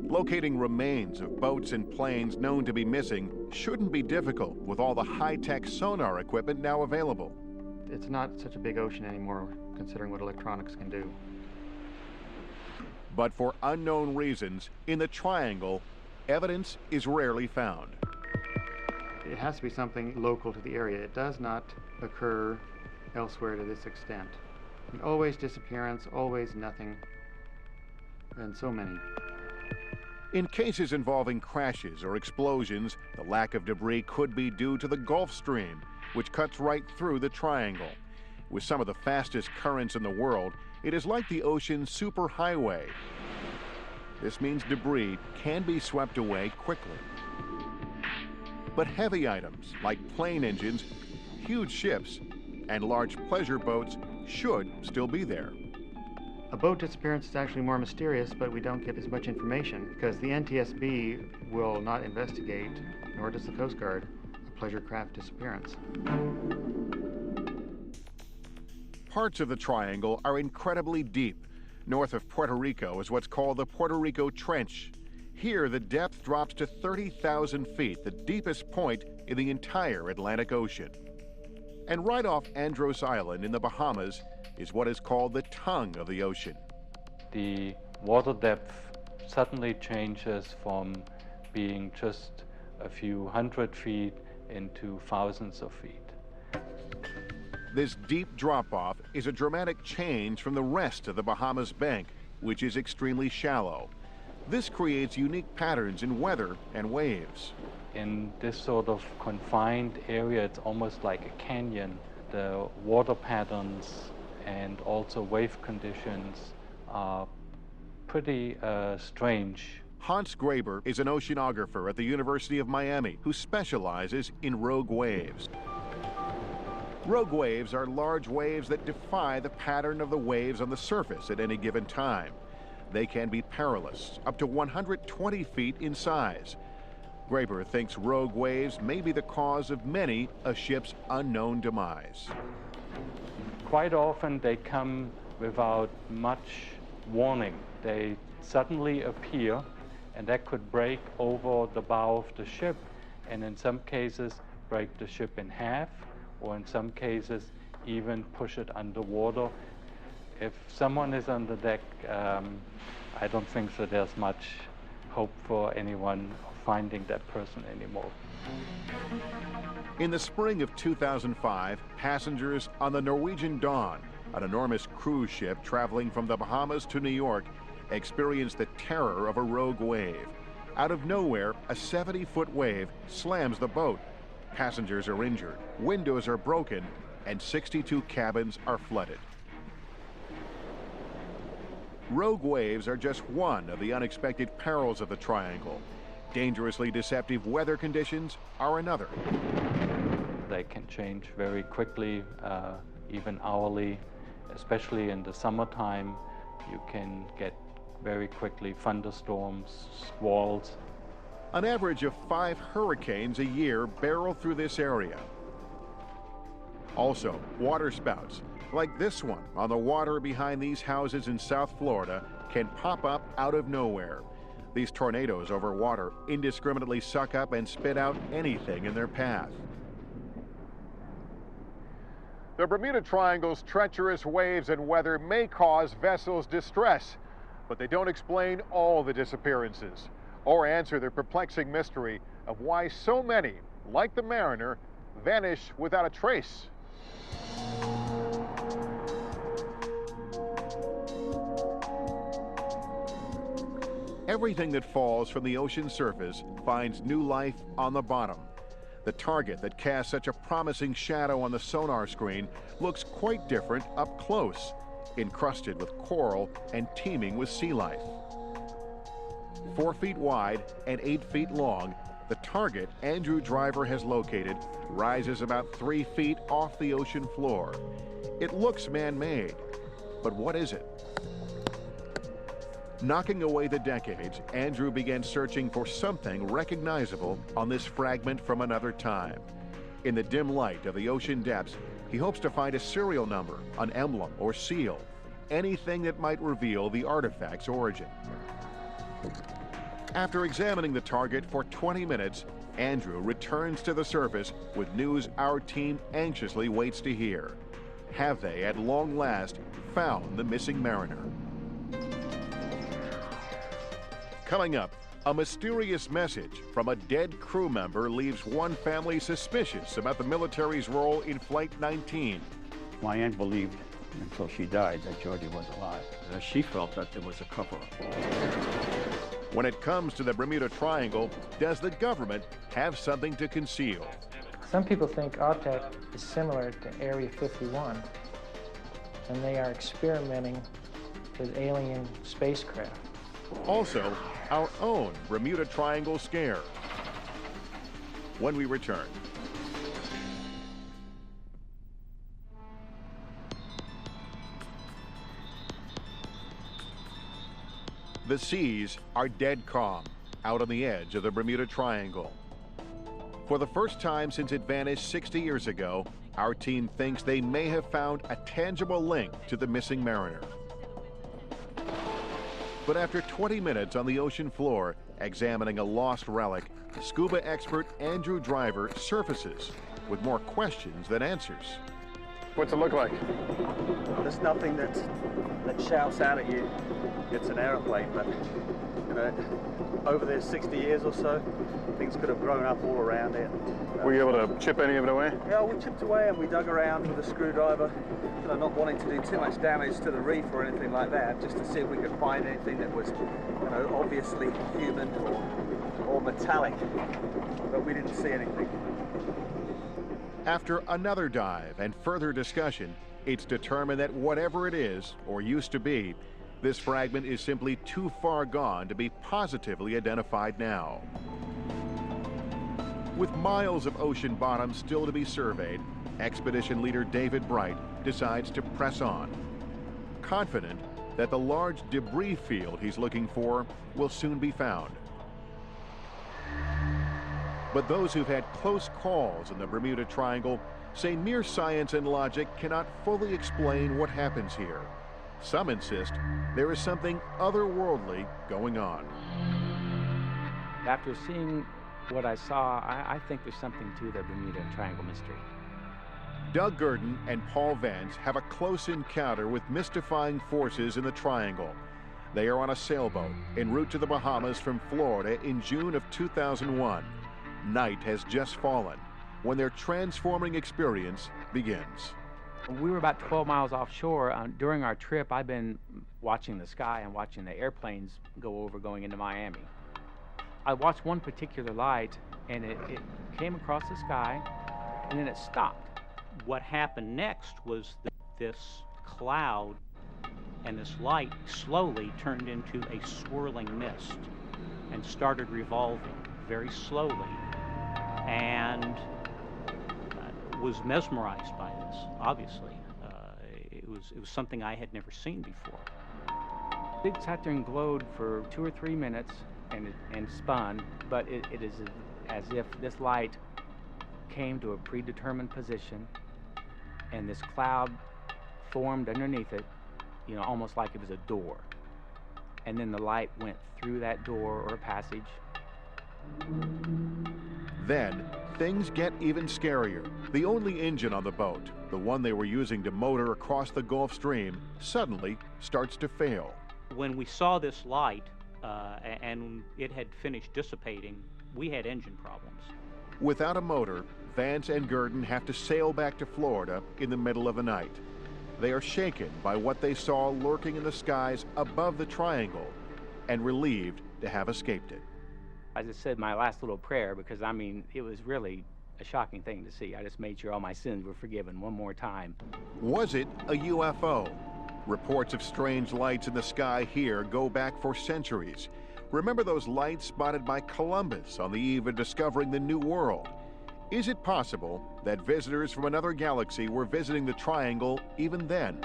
Locating remains of boats and planes known to be missing shouldn't be difficult with all the high-tech sonar equipment now available. It's not such a big ocean anymore, considering what electronics can do. But for unknown reasons, in the triangle, evidence is rarely found. It has to be something local to the area. It does not occur elsewhere to this extent. And always disappearance, always nothing, and so many. In cases involving crashes or explosions, the lack of debris could be due to the Gulf Stream, which cuts right through the triangle. With some of the fastest currents in the world, it is like the ocean's superhighway. This means debris can be swept away quickly. But heavy items like plane engines, huge ships, and large pleasure boats should still be there. A boat disappearance is actually more mysterious, but we don't get as much information because the NTSB will not investigate, nor does the Coast Guard, a pleasure craft disappearance. Parts of the triangle are incredibly deep. North of Puerto Rico is what's called the Puerto Rico Trench. Here, the depth drops to 30,000 feet, the deepest point in the entire Atlantic Ocean. And right off Andros Island in the Bahamas is what is called the tongue of the ocean. The water depth suddenly changes from being just a few hundred feet into thousands of feet. This deep drop-off is a dramatic change from the rest of the Bahamas bank, which is extremely shallow. This creates unique patterns in weather and waves. In this sort of confined area, it's almost like a canyon. The water patterns and also wave conditions are pretty strange. Hans Graber is an oceanographer at the University of Miami who specializes in rogue waves. Rogue waves are large waves that defy the pattern of the waves on the surface at any given time. They can be perilous, up to 120 feet in size. Graber thinks rogue waves may be the cause of many a ship's unknown demise. Quite often they come without much warning. They suddenly appear, and that could break over the bow of the ship, and in some cases break the ship in half, or in some cases even push it underwater. If someone is on the deck, I don't think that there's much hope for anyone finding that person anymore. In the spring of 2005, passengers on the Norwegian Dawn, an enormous cruise ship traveling from the Bahamas to New York, experienced the terror of a rogue wave. Out of nowhere, a 70-foot wave slams the boat. Passengers are injured, windows are broken, and 62 cabins are flooded. Rogue waves are just one of the unexpected perils of the triangle. Dangerously deceptive weather conditions are another. They can change very quickly, even hourly, especially in the summertime. You can get very quickly thunderstorms, squalls. An average of 5 hurricanes a year barrel through this area. Also, waterspouts, like this one on the water behind these houses in South Florida, can pop up out of nowhere. These tornadoes over water indiscriminately suck up and spit out anything in their path. The Bermuda Triangle's treacherous waves and weather may cause vessels distress, but they don't explain all the disappearances or answer the perplexing mystery of why so many, like the Mariner, vanish without a trace. Everything that falls from the ocean surface finds new life on the bottom. The target that casts such a promising shadow on the sonar screen looks quite different up close, encrusted with coral and teeming with sea life. 4 feet wide and 8 feet long, the target Andrew Driver has located rises about 3 feet off the ocean floor. It looks man-made, but what is it? Knocking away the decades, Andrew began searching for something recognizable on this fragment from another time. In the dim light of the ocean depths, he hopes to find a serial number, an emblem or seal, anything that might reveal the artifact's origin. After examining the target for 20 minutes, Andrew returns to the surface with news our team anxiously waits to hear. Have they, at long last, found the missing mariner? Coming up, a mysterious message from a dead crew member leaves one family suspicious about the military's role in Flight 19. My aunt believed until she died that Georgie was alive. She felt that there was a cover-up. When it comes to the Bermuda Triangle, does the government have something to conceal? Some people think AUTEC is similar to Area 51, and they are experimenting with alien spacecraft. Also, our own Bermuda Triangle scare. When we return. The seas are dead calm out on the edge of the Bermuda Triangle. For the first time since it vanished 60 years ago, our team thinks they may have found a tangible link to the missing mariner. But after 20 minutes on the ocean floor, examining a lost relic, scuba expert Andrew Driver surfaces with more questions than answers. What's it look like? There's nothing that shouts out at you. It's an aeroplane, but you know, over the 60 years or so, things could have grown up all around it. Were you able to chip any of it away? Yeah, we chipped away and we dug around with a screwdriver, you know, not wanting to do too much damage to the reef or anything like that, just to see if we could find anything that was, you know, obviously human or metallic, but we didn't see anything. After another dive and further discussion, it's determined that whatever it is, or used to be, this fragment is simply too far gone to be positively identified now. With miles of ocean bottom still to be surveyed, expedition leader David Bright decides to press on, confident that the large debris field he's looking for will soon be found. But those who've had close calls in the Bermuda Triangle say mere science and logic cannot fully explain what happens here. Some insist there is something otherworldly going on. After seeing what I saw, I think there's something to the Bermuda Triangle mystery. Doug Gurdon and Paul Vance have a close encounter with mystifying forces in the Triangle. They are on a sailboat en route to the Bahamas from Florida in June of 2001. Night has just fallen when their transforming experience begins. We were about 12 miles offshore. During our trip, I've been watching the sky and watching the airplanes go over going into Miami. I watched one particular light, and it came across the sky, and then it stopped. What happened next was that this cloud and this light slowly turned into a swirling mist and started revolving very slowly, and was mesmerized by this, obviously. It was something I had never seen before. It sat there and glowed for 2 or 3 minutes and spun, but it is as if this light came to a predetermined position and this cloud formed underneath it, you know, almost like it was a door. And then the light went through that door or passage. Then, things get even scarier. The only engine on the boat, the one they were using to motor across the Gulf Stream, suddenly starts to fail. When we saw this light and it had finished dissipating, we had engine problems. Without a motor, Vance and Gurdon have to sail back to Florida in the middle of the night. They are shaken by what they saw lurking in the skies above the triangle and relieved to have escaped it. I just said my last little prayer because, I mean, it was really a shocking thing to see. I just made sure all my sins were forgiven one more time. Was it a UFO? Reports of strange lights in the sky here go back for centuries. Remember those lights spotted by Columbus on the eve of discovering the New World? Is it possible that visitors from another galaxy were visiting the Triangle even then?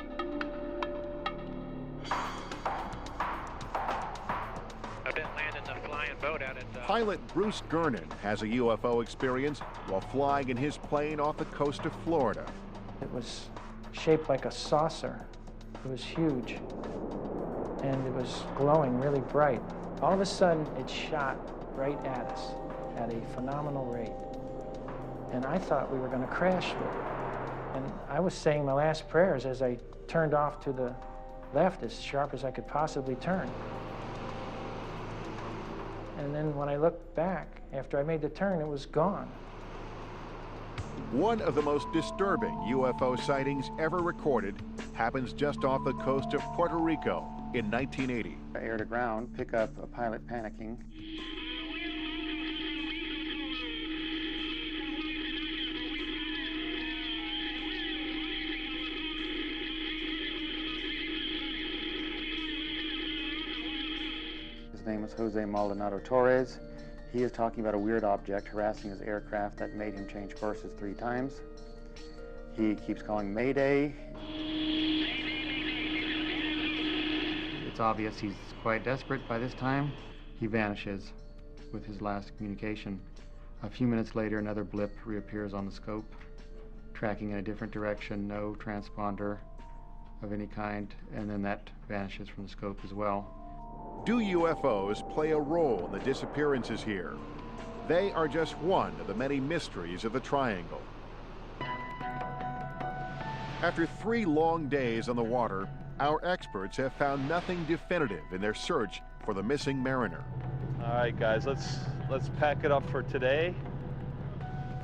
giant boat out at... Pilot Bruce Gernon has a UFO experience while flying in his plane off the coast of Florida. It was shaped like a saucer. It was huge, and it was glowing really bright. All of a sudden, it shot right at us at a phenomenal rate. And I thought we were going to crash with it. And I was saying my last prayers as I turned off to the left as sharp as I could possibly turn. And then when I looked back, after I made the turn, it was gone. One of the most disturbing UFO sightings ever recorded happens just off the coast of Puerto Rico in 1980. Air to ground, pick up a pilot panicking. His name was Jose Maldonado Torres. He is talking about a weird object harassing his aircraft that made him change courses 3 times. He keeps calling Mayday. It's obvious he's quite desperate by this time. He vanishes with his last communication. A few minutes later, another blip reappears on the scope, tracking in a different direction, no transponder of any kind, and then that vanishes from the scope as well. Do UFOs play a role in the disappearances here? They are just one of the many mysteries of the triangle. After 3 long days on the water, our experts have found nothing definitive in their search for the missing mariner. All right, guys, let's pack it up for today.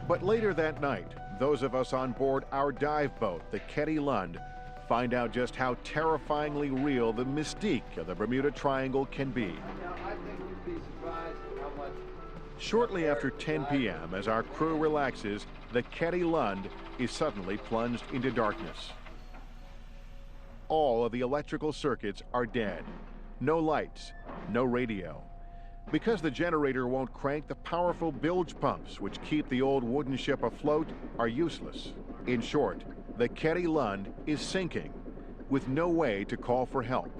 But later that night, those of us on board our dive boat, the Ketty Lund, find out just how terrifyingly real the mystique of the Bermuda Triangle can be. I think you'd be surprised at how much... Shortly after 10 p.m., as our crew relaxes, the Ketty Lund is suddenly plunged into darkness. All of the electrical circuits are dead. No lights, no radio. Because the generator won't crank, the powerful bilge pumps which keep the old wooden ship afloat are useless. In short, the Ketty Lund is sinking, with no way to call for help.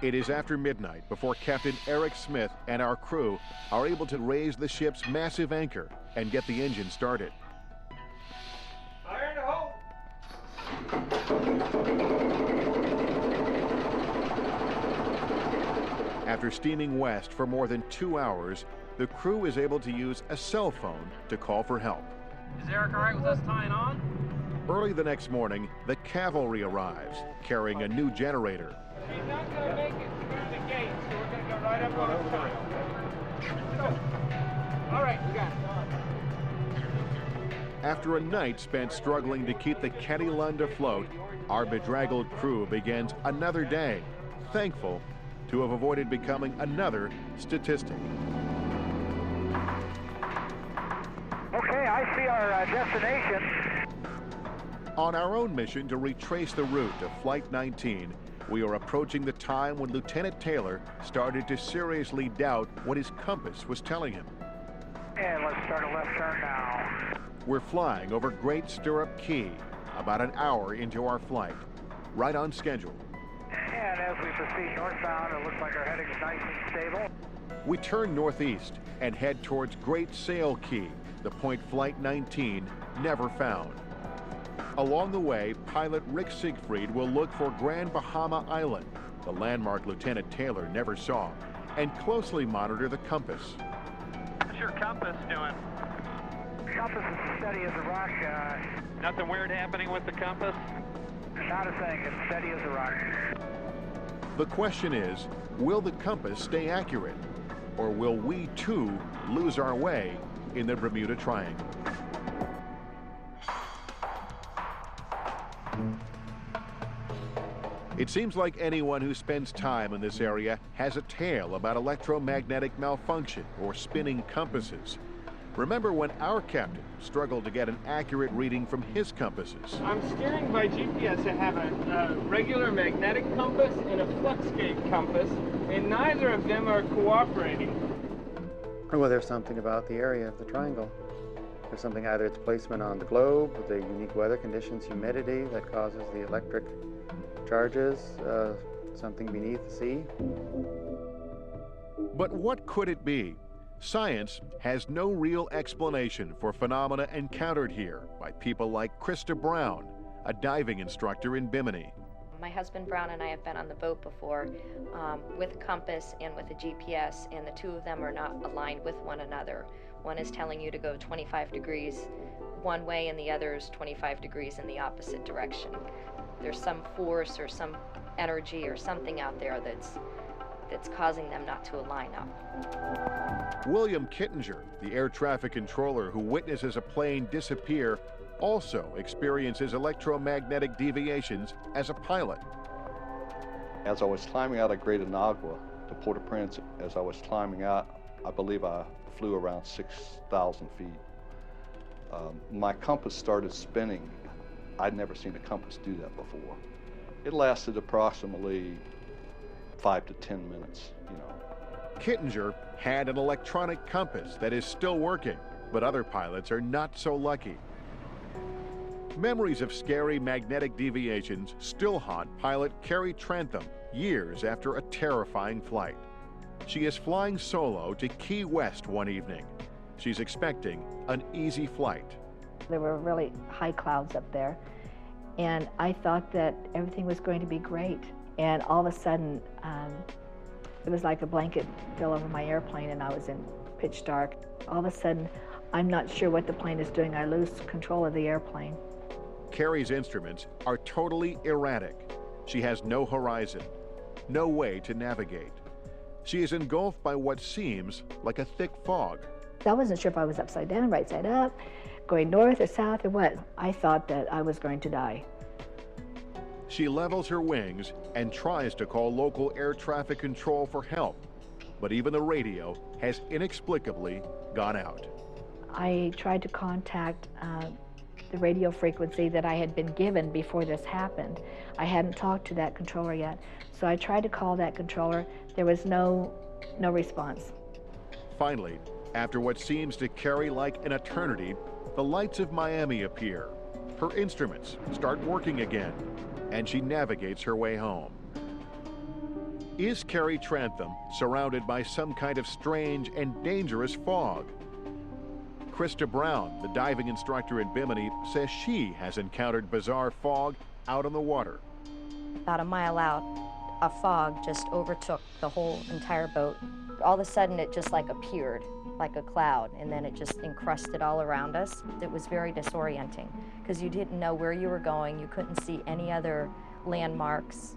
It is after midnight before Captain Eric Smith and our crew are able to raise the ship's massive anchor and get the engine started. Iron to hold! After steaming west for more than 2 hours, the crew is able to use a cell phone to call for help. Is Eric all right with us tying on? Early the next morning, the cavalry arrives, carrying a new generator. He's not going to make it through the gate, so we're going to go right up on top. All right, we got it. After a night spent struggling to keep the Ketty Lund afloat, our bedraggled crew begins another day, thankful to have avoided becoming another statistic. Okay, I see our destination. On our own mission to retrace the route of Flight 19, we are approaching the time when Lieutenant Taylor started to seriously doubt what his compass was telling him. And let's start a left turn now. We're flying over Great Stirrup Key, about an hour into our flight, right on schedule. And as we proceed northbound, it looks like our heading is nice and stable. We turn northeast and head towards Great Sail Key, the point Flight 19 never found. Along the way, pilot Rick Siegfried will look for Grand Bahama Island, the landmark Lieutenant Taylor never saw, and closely monitor the compass. What's your compass doing? Compass is as steady as a rock. Nothing weird happening with the compass? Not a thing. It's steady as a rock. The question is, will the compass stay accurate? Or will we, too, lose our way in the Bermuda Triangle? It seems like anyone who spends time in this area has a tale about electromagnetic malfunction or spinning compasses. Remember when our captain struggled to get an accurate reading from his compasses? I'm steering by GPS. I have a regular magnetic compass and a fluxgate compass, and neither of them are cooperating. Well, there's something about the area of the triangle. There's something, either its placement on the globe, the unique weather conditions, humidity that causes the electric charges, something beneath the sea. But what could it be? Science has no real explanation for phenomena encountered here by people like Krista Brown, a diving instructor in Bimini. My husband Brown and I have been on the boat before with a compass and with a GPS, and the two of them are not aligned with one another. One is telling you to go 25 degrees one way and the other is 25 degrees in the opposite direction. There's some force or some energy or something out there that's causing them not to align up. William Kittinger, the air traffic controller who witnesses a plane disappear, also experiences electromagnetic deviations as a pilot. As I was climbing out of Great Inagua to Port-au-Prince, as I was climbing out, I believe I flew around 6,000 feet. My compass started spinning. I'd never seen a compass do that before. It lasted approximately 5 to 10 minutes, Kittinger had an electronic compass that is still working, but other pilots are not so lucky. Memories of scary magnetic deviations still haunt pilot Carrie Trantham years after a terrifying flight. She is flying solo to Key West one evening. She's expecting an easy flight. There were really high clouds up there, and I thought that everything was going to be great. And all of a sudden, it was like a blanket fell over my airplane and I was in pitch dark. All of a sudden, I'm not sure what the plane is doing. I lose control of the airplane. Carrie's instruments are totally erratic. She has no horizon, no way to navigate. She is engulfed by what seems like a thick fog. I wasn't sure if I was upside down, right side up, going north or south or what. I thought that I was going to die. She levels her wings and tries to call local air traffic control for help, but even the radio has inexplicably gone out. I tried to contact the radio frequency that I had been given before this happened. I hadn't talked to that controller yet, so I tried to call that controller. There was no response. Finally, after what seems to Carrie like an eternity, the lights of Miami appear. Her instruments start working again, and she navigates her way home. Is Carrie Trantham surrounded by some kind of strange and dangerous fog? Krista Brown, the diving instructor in Bimini, says she has encountered bizarre fog out on the water. About a mile out, a fog just overtook the whole entire boat. All of a sudden, it just like appeared like a cloud, and then it just encrusted all around us. It was very disorienting because you didn't know where you were going. You couldn't see any other landmarks.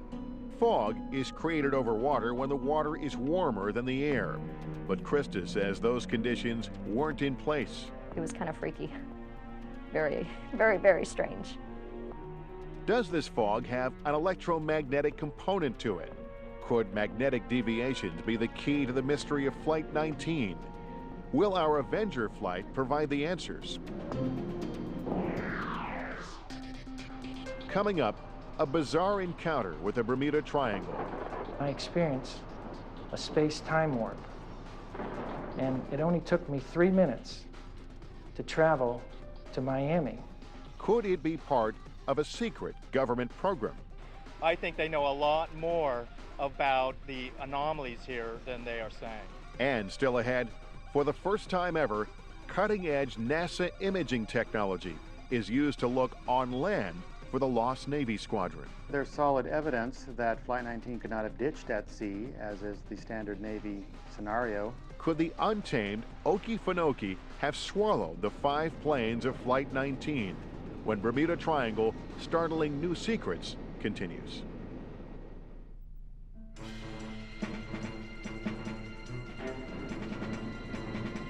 Fog is created over water when the water is warmer than the air. But Krista says those conditions weren't in place. It was kind of freaky. Very, very, very strange. Does this fog have an electromagnetic component to it? Could magnetic deviations be the key to the mystery of Flight 19? Will our Avenger flight provide the answers? Coming up, a bizarre encounter with the Bermuda Triangle. I experienced a space-time warp, and it only took me 3 minutes to travel to Miami. Could it be part of a secret government program? I think they know a lot more about the anomalies here than they are saying. And still ahead, for the first time ever, cutting-edge NASA imaging technology is used to look on land for the lost Navy squadron. There's solid evidence that Flight 19 could not have ditched at sea, as is the standard Navy scenario. Could the untamed Okefenokee have swallowed the 5 planes of Flight 19? When Bermuda Triangle Startling New Secrets continues.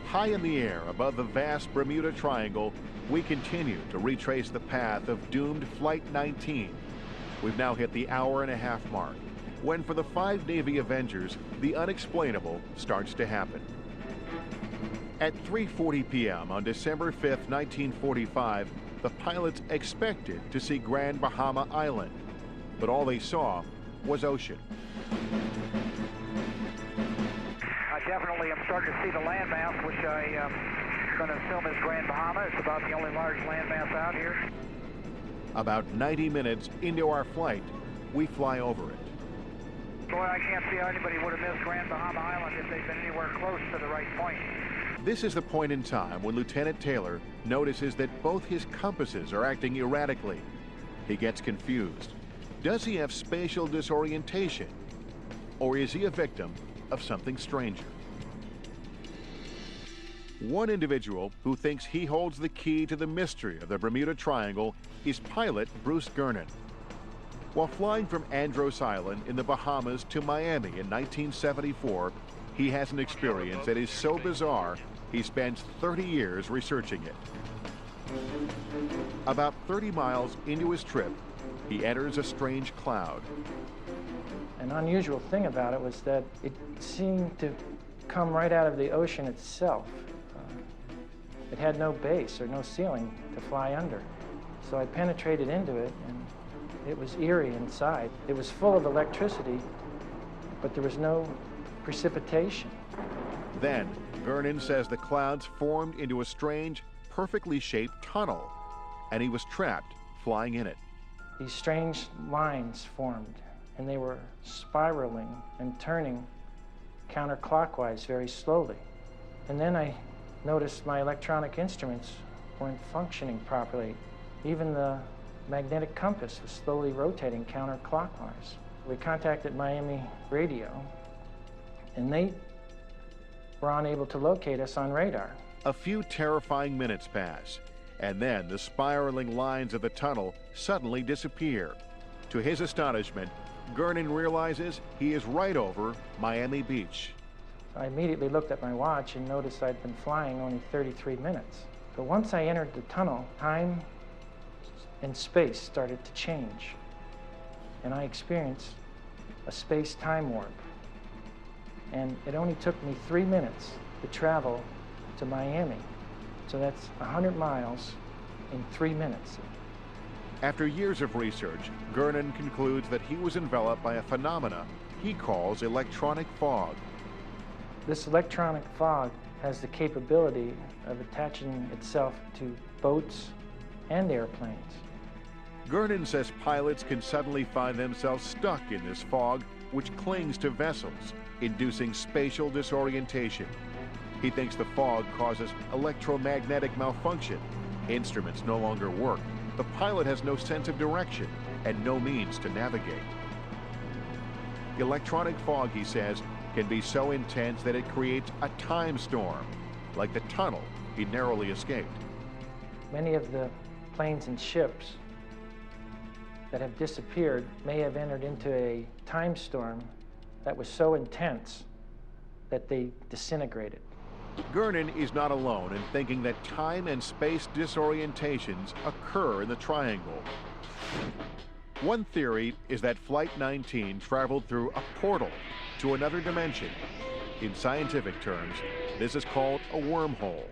High in the air above the vast Bermuda Triangle, we continue to retrace the path of doomed Flight 19. We've now hit the hour-and-a-half mark, when for the 5 Navy Avengers, the unexplainable starts to happen. At 3:40 p.m. on December 5th, 1945, the pilots expected to see Grand Bahama Island, but all they saw was ocean. I definitely am starting to see the landmass, which I am going to assume is Grand Bahama. It's about the only large landmass out here. About 90 minutes into our flight, we fly over it. Boy, I can't see how anybody would have missed Grand Bahama Island if they'd been anywhere close to the right point. This is the point in time when Lieutenant Taylor notices that both his compasses are acting erratically. He gets confused. Does he have spatial disorientation? Or is he a victim of something stranger? One individual who thinks he holds the key to the mystery of the Bermuda Triangle is pilot Bruce Gernon. While flying from Andros Island in the Bahamas to Miami in 1974, he has an experience that is so bizarre, he spends 30 years researching it. About 30 miles into his trip, he enters a strange cloud. An unusual thing about it was that it seemed to come right out of the ocean itself. It had no base or no ceiling to fly under. So I penetrated into it, and it was eerie inside. It was full of electricity, but there was no precipitation. Then, Gernon says the clouds formed into a strange, perfectly shaped tunnel, and he was trapped flying in it. These strange lines formed, and they were spiraling and turning counterclockwise very slowly. And then I noticed my electronic instruments weren't functioning properly. Even the magnetic compass was slowly rotating counterclockwise. We contacted Miami Radio, and they were unable to locate us on radar. A few terrifying minutes pass, and then the spiraling lines of the tunnel suddenly disappear. To his astonishment, Gernon realizes he is right over Miami Beach. I immediately looked at my watch and noticed I'd been flying only 33 minutes. But once I entered the tunnel, time and space started to change, and I experienced a space-time warp. And it only took me 3 minutes to travel to Miami. So that's 100 miles in 3 minutes. After years of research, Gernon concludes that he was enveloped by a phenomena he calls electronic fog. This electronic fog has the capability of attaching itself to boats and airplanes. Gernon says pilots can suddenly find themselves stuck in this fog, which clings to vessels, inducing spatial disorientation. He thinks the fog causes electromagnetic malfunction. Instruments no longer work. The pilot has no sense of direction and no means to navigate. Electronic fog, he says, can be so intense that it creates a time storm, like the tunnel he narrowly escaped. Many of the planes and ships that have disappeared may have entered into a time storm that was so intense that they disintegrated. Gernon is not alone in thinking that time and space disorientations occur in the triangle. One theory is that Flight 19 traveled through a portal to another dimension. In scientific terms, this is called a wormhole.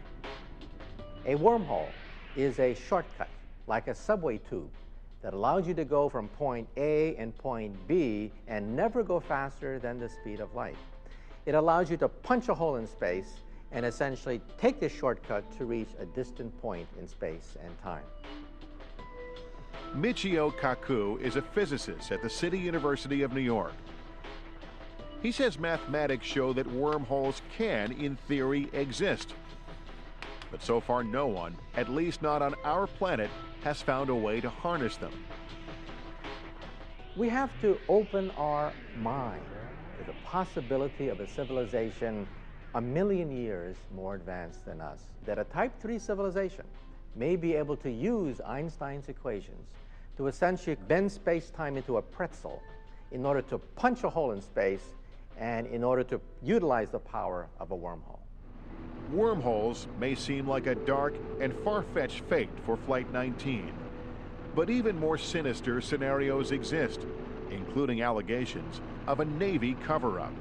A wormhole is a shortcut, like a subway tube, that allows you to go from point A and point B and never go faster than the speed of light. It allows you to punch a hole in space and essentially take this shortcut to reach a distant point in space and time. Michio Kaku is a physicist at the City University of New York. He says mathematics show that wormholes can, in theory, exist. But so far no one, at least not on our planet, has found a way to harness them. We have to open our mind to the possibility of a civilization 1 million years more advanced than us, that a Type 3 civilization may be able to use Einstein's equations to essentially bend space-time into a pretzel in order to punch a hole in space and in order to utilize the power of a wormhole. Wormholes may seem like a dark and far-fetched fate for Flight 19, but even more sinister scenarios exist, including allegations of a Navy cover-up.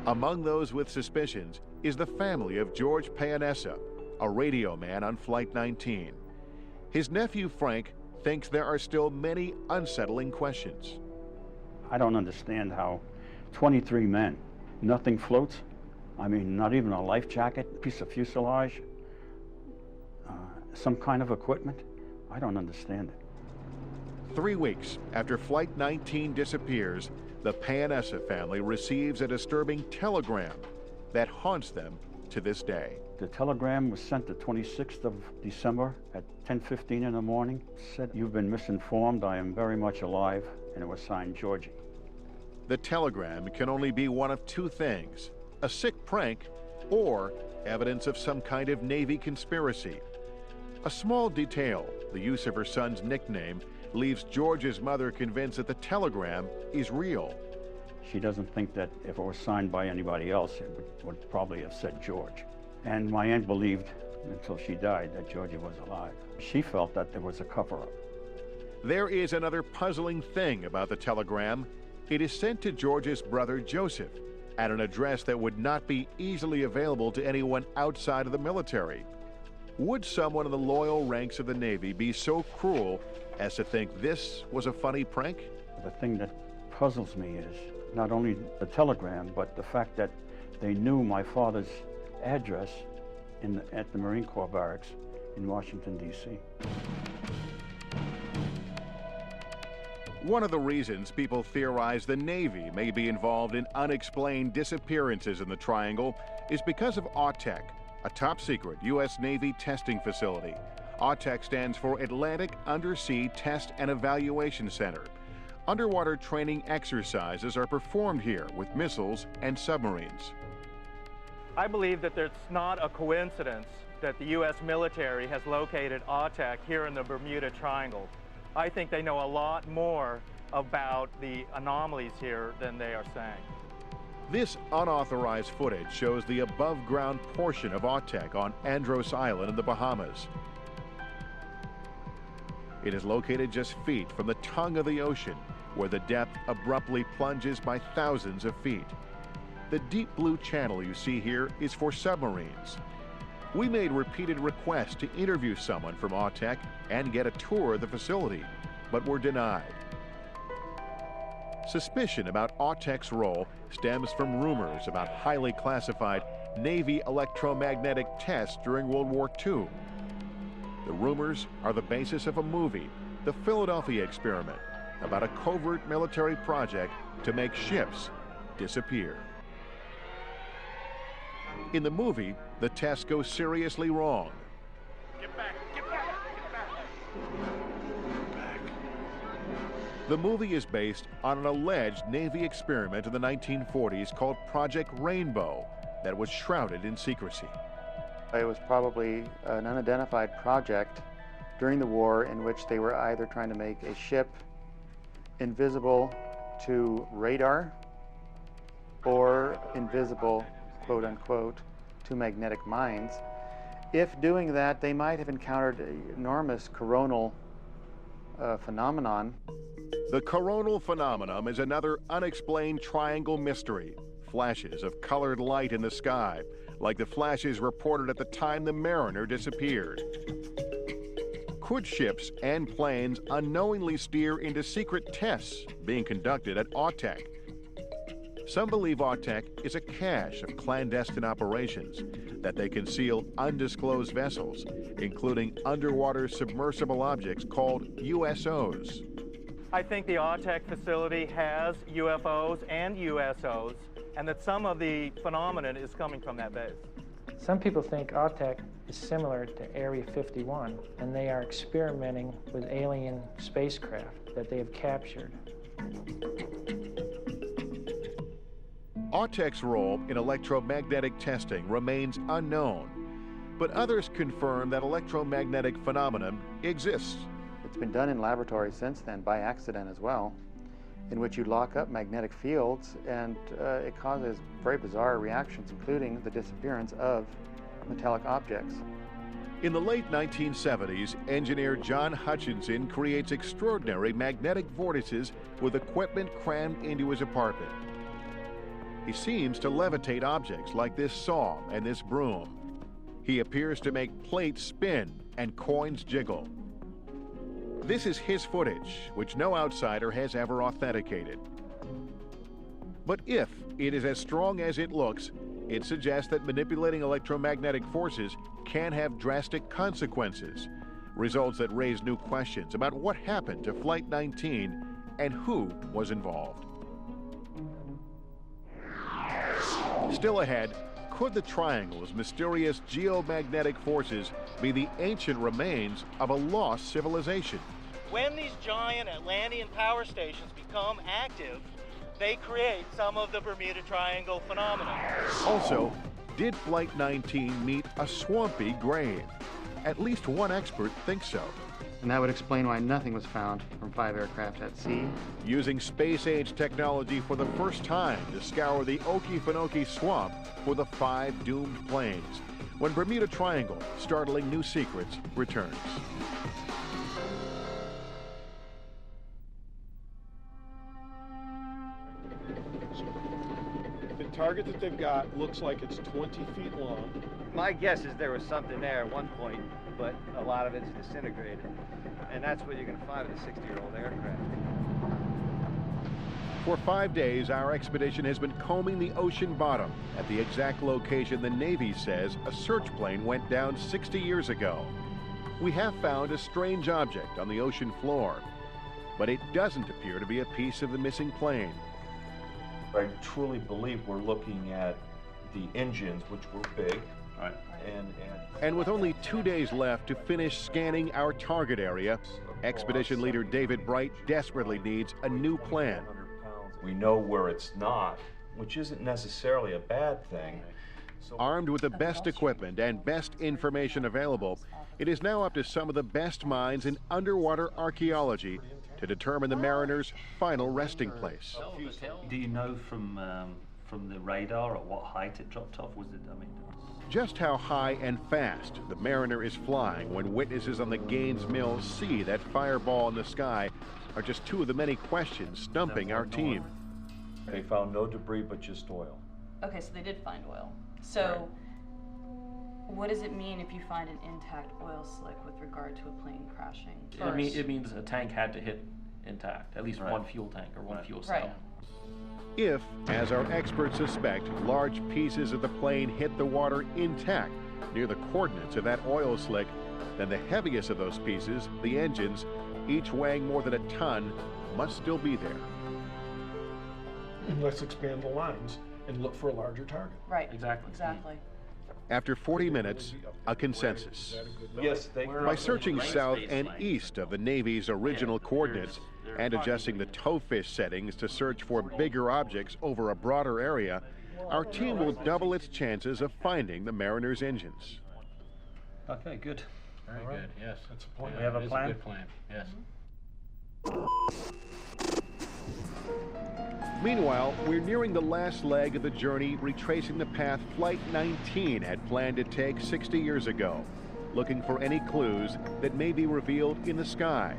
Among those with suspicions is the family of George Payanessa, a radio man on Flight 19. His nephew Frank thinks there are still many unsettling questions. I don't understand how 23 men, nothing floats. I mean, not even a life jacket, piece of fuselage, some kind of equipment. I don't understand it. 3 weeks after Flight 19 disappears, the Payanessa family receives a disturbing telegram that haunts them to this day. The telegram was sent the 26th of December at 10:15 in the morning. Said, "You've been misinformed. I am very much alive," and it was signed Georgie. The telegram can only be one of two things: a sick prank or evidence of some kind of Navy conspiracy. A small detail, the use of her son's nickname, leaves George's mother convinced that the telegram is real. She doesn't think that if it was signed by anybody else, it would probably have said George. And my aunt believed, until she died, that Georgie was alive. She felt that there was a cover-up. There is another puzzling thing about the telegram. It is sent to George's brother Joseph at an address that would not be easily available to anyone outside of the military. Would someone in the loyal ranks of the Navy be so cruel as to think this was a funny prank? The thing that puzzles me is not only the telegram, but the fact that they knew my father's address at the Marine Corps barracks in Washington, D.C. One of the reasons people theorize the Navy may be involved in unexplained disappearances in the Triangle is because of AUTEC, a top-secret U.S. Navy testing facility. AUTEC stands for Atlantic Undersea Test and Evaluation Center. Underwater training exercises are performed here with missiles and submarines. I believe that it's not a coincidence that the U.S. military has located AUTEC here in the Bermuda Triangle. I think they know a lot more about the anomalies here than they are saying. This unauthorized footage shows the above-ground portion of AUTEC on Andros Island in the Bahamas. It is located just feet from the tongue of the ocean, where the depth abruptly plunges by thousands of feet. The deep blue channel you see here is for submarines. We made repeated requests to interview someone from AUTEC and get a tour of the facility, but were denied. Suspicion about AUTEC's role stems from rumors about highly classified Navy electromagnetic tests during World War II. The rumors are the basis of a movie, The Philadelphia Experiment, about a covert military project to make ships disappear. In the movie, the tests go seriously wrong. Get back, get back, get back. The movie is based on an alleged Navy experiment in the 1940s called Project Rainbow that was shrouded in secrecy. It was probably an unidentified project during the war in which they were either trying to make a ship invisible to radar or invisible, quote unquote, to magnetic mines. If doing that, they might have encountered an enormous coronal phenomenon. The coronal phenomenon is another unexplained triangle mystery. Flashes of colored light in the sky, like the flashes reported at the time the Mariner disappeared. Could ships and planes unknowingly steer into secret tests being conducted at AUTEC? Some believe AUTEC is a cache of clandestine operations that they conceal undisclosed vessels, including underwater submersible objects called USOs. I think the AUTEC facility has UFOs and USOs, and that some of the phenomenon is coming from that base. Some people think AUTEC is similar to Area 51, and they are experimenting with alien spacecraft that they have captured. AUTEC's role in electromagnetic testing remains unknown, but others confirm that electromagnetic phenomenon exists. It's been done in laboratories since then, by accident as well, in which you lock up magnetic fields, and it causes very bizarre reactions, including the disappearance of metallic objects. In the late 1970s, engineer John Hutchinson creates extraordinary magnetic vortices with equipment crammed into his apartment. He seems to levitate objects like this saw and this broom. He appears to make plates spin and coins jiggle. This is his footage, which no outsider has ever authenticated. But if it is as strong as it looks, it suggests that manipulating electromagnetic forces can have drastic consequences, results that raise new questions about what happened to Flight 19 and who was involved. Still ahead, could the triangle's mysterious geomagnetic forces be the ancient remains of a lost civilization? When these giant Atlantean power stations become active, they create some of the Bermuda Triangle phenomena. Also, did Flight 19 meet a swampy grave? At least one expert thinks so. And that would explain why nothing was found from 5 aircraft at sea. Using space-age technology for the first time to scour the Okefenokee Swamp for the 5 doomed planes. When Bermuda Triangle, startling new secrets, returns. The target that they've got looks like it's 20 feet long. My guess is there was something there at one point, but a lot of it's disintegrated. And that's what you're going to find with a 60-year-old aircraft. For 5 days, our expedition has been combing the ocean bottom at the exact location the Navy says a search plane went down 60 years ago. We have found a strange object on the ocean floor, but it doesn't appear to be a piece of the missing plane. I truly believe we're looking at the engines, which were big, And with only 2 days left to finish scanning our target area, expedition leader David Bright desperately needs a new plan. We know where it's not, which isn't necessarily a bad thing. Armed with the best equipment and best information available, it is now up to some of the best minds in underwater archaeology to determine the mariner's final resting place. Do you know from the radar at what height it dropped off? Was it, Just how high and fast the mariner is flying when witnesses on the Gaines Mill see that fireball in the sky are just two of the many questions stumping our team. They found no debris but just oil. Okay, so they did find oil. So what does it mean if you find an intact oil slick with regard to a plane crashing? It means a tank had to hit intact, at least one fuel tank or one fuel cell. If, as our experts suspect, large pieces of the plane hit the water intact near the coordinates of that oil slick, then the heaviest of those pieces, the engines, each weighing more than a ton, must still be there. Let's expand the lines and look for a larger target. Right. Exactly. After 40 minutes, a consensus. Yes, By searching south and east of the Navy's original coordinates and adjusting the towfish settings to search for bigger objects over a broader area, our team will double its chances of finding the mariner's engines. Okay, good. Very good, yes. That's a plan. We have a plan? a good plan, yes. Meanwhile, we're nearing the last leg of the journey, retracing the path Flight 19 had planned to take 60 years ago, looking for any clues that may be revealed in the sky.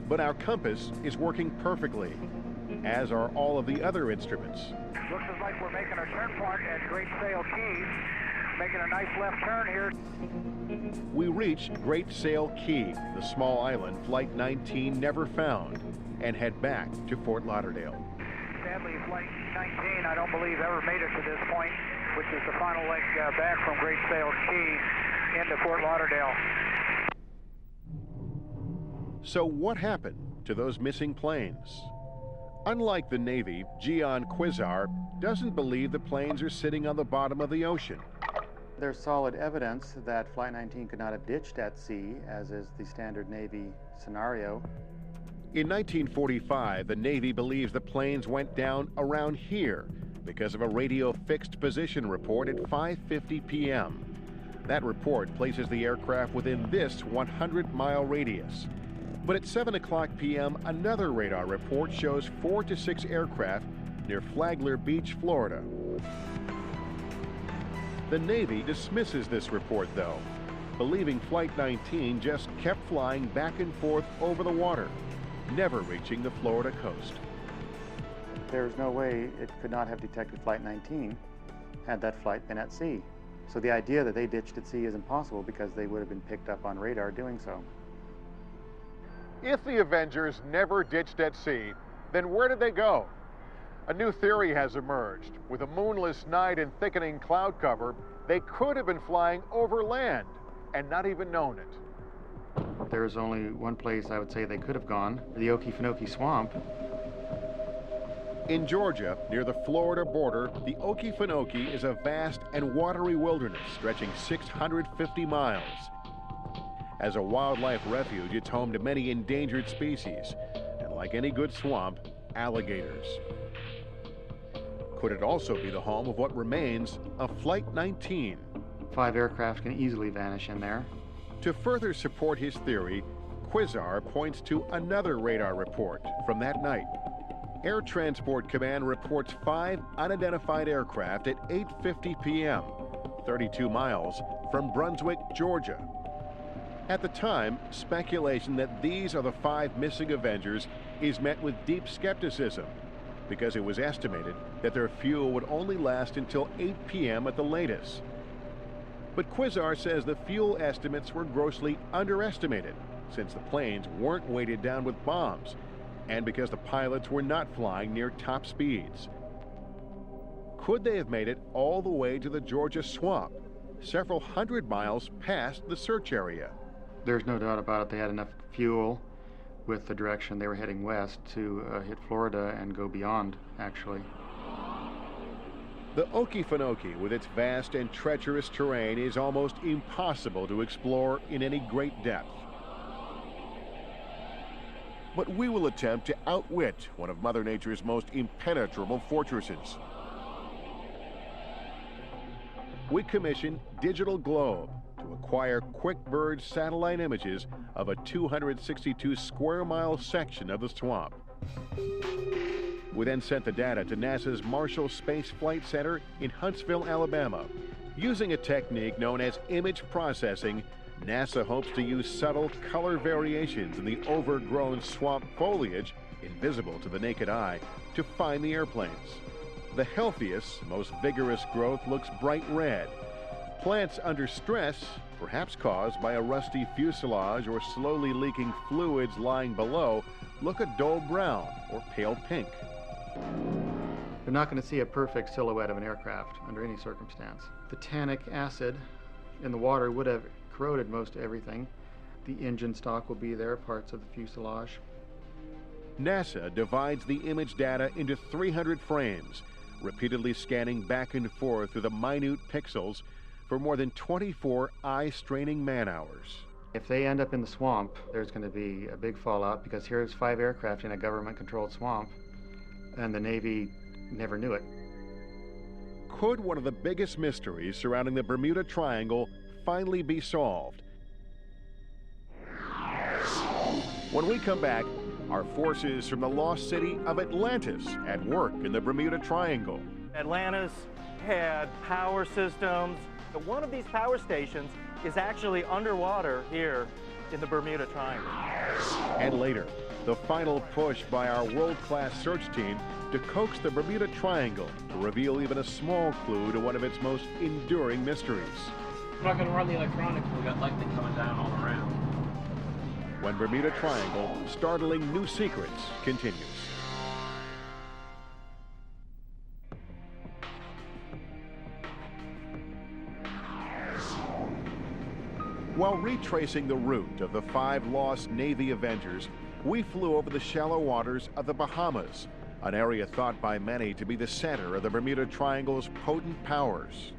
But our compass is working perfectly, as are all of the other instruments. Looks like we're making a turn point at Great Sail Key. Making a nice left turn here. We reach Great Sail Key, the small island Flight 19 never found, and head back to Fort Lauderdale. Sadly, Flight 19, I don't believe, ever made it to this point, which is the final leg back from Great Sail Key into Fort Lauderdale. So what happened to those missing planes? Unlike the Navy, Gian Quizar doesn't believe the planes are sitting on the bottom of the ocean. There's solid evidence that Flight 19 could not have ditched at sea, as is the standard Navy scenario. In 1945, the Navy believes the planes went down around here because of a radio fixed position report at 5:50 p.m. That report places the aircraft within this 100-mile radius. But at 7 o'clock p.m., another radar report shows 4 to 6 aircraft near Flagler Beach, Florida. The Navy dismisses this report, though, believing Flight 19 just kept flying back and forth over the water, never reaching the Florida coast. There's no way it could not have detected Flight 19 had that flight been at sea. So the idea that they ditched at sea is impossible because they would have been picked up on radar doing so. If the Avengers never ditched at sea, then where did they go? A new theory has emerged. With a moonless night and thickening cloud cover, they could have been flying over land and not even known it. There's only one place I would say they could have gone, the Okefenokee Swamp. In Georgia, near the Florida border, the Okefenokee is a vast and watery wilderness stretching 650 miles. As a wildlife refuge, it's home to many endangered species, and like any good swamp, alligators. Could it also be the home of what remains of Flight 19? 5 aircraft can easily vanish in there. To further support his theory, Quasar points to another radar report from that night. Air Transport Command reports 5 unidentified aircraft at 8:50 p.m., 32 miles from Brunswick, Georgia. At the time, speculation that these are the 5 missing Avengers is met with deep skepticism, because it was estimated that their fuel would only last until 8 p.m. at the latest. But Quasar says the fuel estimates were grossly underestimated, since the planes weren't weighted down with bombs, and because the pilots were not flying near top speeds. Could they have made it all the way to the Georgia swamp, several hundred miles past the search area? There's no doubt about it. They had enough fuel with the direction they were heading west to hit Florida and go beyond, actually. The Okefenokee, with its vast and treacherous terrain, is almost impossible to explore in any great depth. But we will attempt to outwit one of Mother Nature's most impenetrable fortresses. We commissioned Digital Globe to acquire QuickBird satellite images of a 262 square mile section of the swamp. We then sent the data to NASA's Marshall Space Flight Center in Huntsville, Alabama. Using a technique known as image processing, NASA hopes to use subtle color variations in the overgrown swamp foliage, invisible to the naked eye, to find the airplanes. The healthiest, most vigorous growth looks bright red. Plants under stress, perhaps caused by a rusty fuselage or slowly leaking fluids lying below, look a dull brown or pale pink. They're not going to see a perfect silhouette of an aircraft under any circumstance. The tannic acid in the water would have corroded most everything. The engine stock will be there, parts of the fuselage. NASA divides the image data into 300 frames, repeatedly scanning back and forth through the minute pixels for more than 24 eye-straining man-hours. If they end up in the swamp, there's going to be a big fallout, because here's 5 aircraft in a government-controlled swamp, and the Navy never knew it. Could one of the biggest mysteries surrounding the Bermuda Triangle finally be solved? When we come back, our forces from the lost city of Atlantis at work in the Bermuda Triangle. Atlantis had power systems. One of these power stations is actually underwater here in the Bermuda Triangle. And later, the final push by our world-class search team to coax the Bermuda Triangle to reveal even a small clue to one of its most enduring mysteries. We're not going to run the electronics. We got lightning coming down all around. When Bermuda Triangle, startling new secrets continues. While retracing the route of the 5 lost Navy Avengers, we flew over the shallow waters of the Bahamas, an area thought by many to be the center of the Bermuda Triangle's potent powers.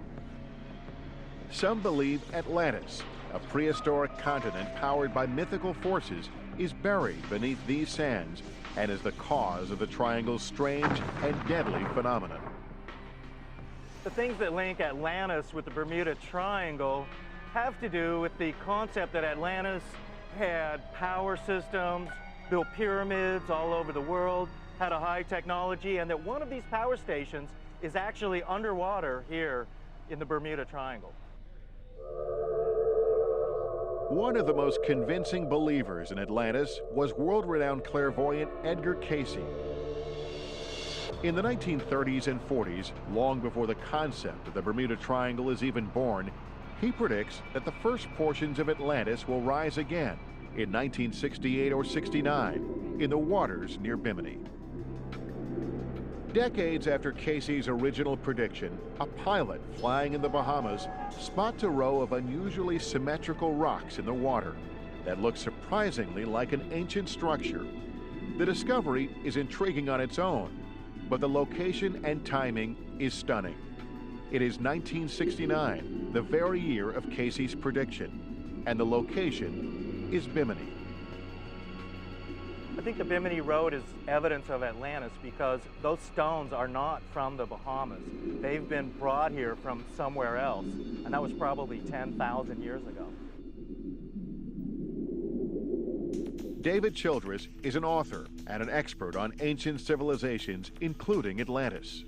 Some believe Atlantis, a prehistoric continent powered by mythical forces, is buried beneath these sands and is the cause of the Triangle's strange and deadly phenomenon. The things that link Atlantis with the Bermuda Triangle have to do with the concept that Atlantis had power systems, built pyramids all over the world, had a high technology, and that one of these power stations is actually underwater here in the Bermuda Triangle. One of the most convincing believers in Atlantis was world-renowned clairvoyant Edgar Cayce. In the 1930s and 40s, long before the concept of the Bermuda Triangle is even born, he predicts that the first portions of Atlantis will rise again in 1968 or 69 in the waters near Bimini. Decades after Cayce's original prediction, a pilot flying in the Bahamas spots a row of unusually symmetrical rocks in the water that look surprisingly like an ancient structure. The discovery is intriguing on its own, but the location and timing is stunning. It is 1969, the very year of Casey's prediction, and the location is Bimini. I think the Bimini Road is evidence of Atlantis because those stones are not from the Bahamas. They've been brought here from somewhere else, and that was probably 10,000 years ago. David Childress is an author and an expert on ancient civilizations, including Atlantis.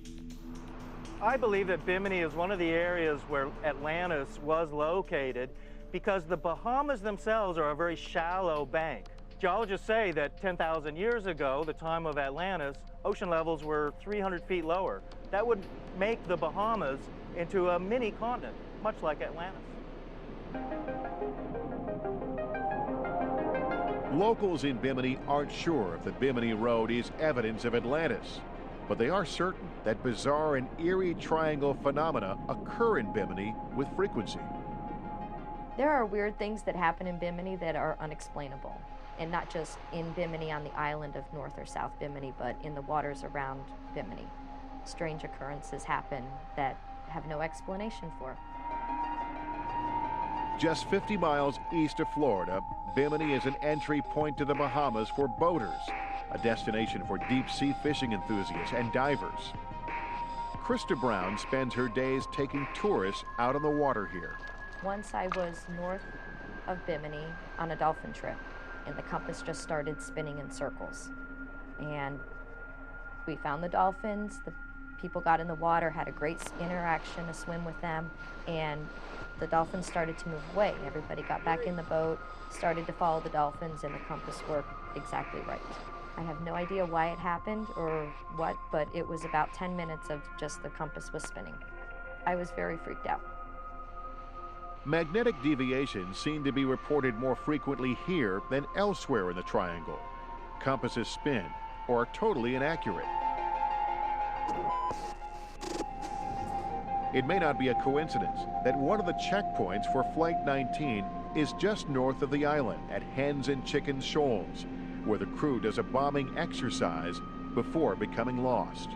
I believe that Bimini is one of the areas where Atlantis was located because the Bahamas themselves are a very shallow bank. Geologists say that 10,000 years ago, the time of Atlantis, ocean levels were 300 feet lower. That would make the Bahamas into a mini continent, much like Atlantis. Locals in Bimini aren't sure if the Bimini Road is evidence of Atlantis, but they are certain that bizarre and eerie triangle phenomena occur in Bimini with frequency. There are weird things that happen in Bimini that are unexplainable, and not just in Bimini on the island of North or South Bimini, but in the waters around Bimini. Strange occurrences happen that have no explanation for. Just 50 miles east of Florida, Bimini is an entry point to the Bahamas for boaters, a destination for deep-sea fishing enthusiasts and divers. Krista Brown spends her days taking tourists out on the water here. Once I was north of Bimini on a dolphin trip, and the compass just started spinning in circles. And we found the dolphins, the people got in the water, had a great interaction, a swim with them, and the dolphins started to move away. Everybody got back in the boat, started to follow the dolphins, and the compass worked exactly right. I have no idea why it happened or what, but it was about 10 minutes of just the compass was spinning. I was very freaked out. Magnetic deviations seem to be reported more frequently here than elsewhere in the triangle. Compasses spin or are totally inaccurate. It may not be a coincidence that one of the checkpoints for Flight 19 is just north of the island at Hens and Chickens Shoals, where the crew does a bombing exercise before becoming lost.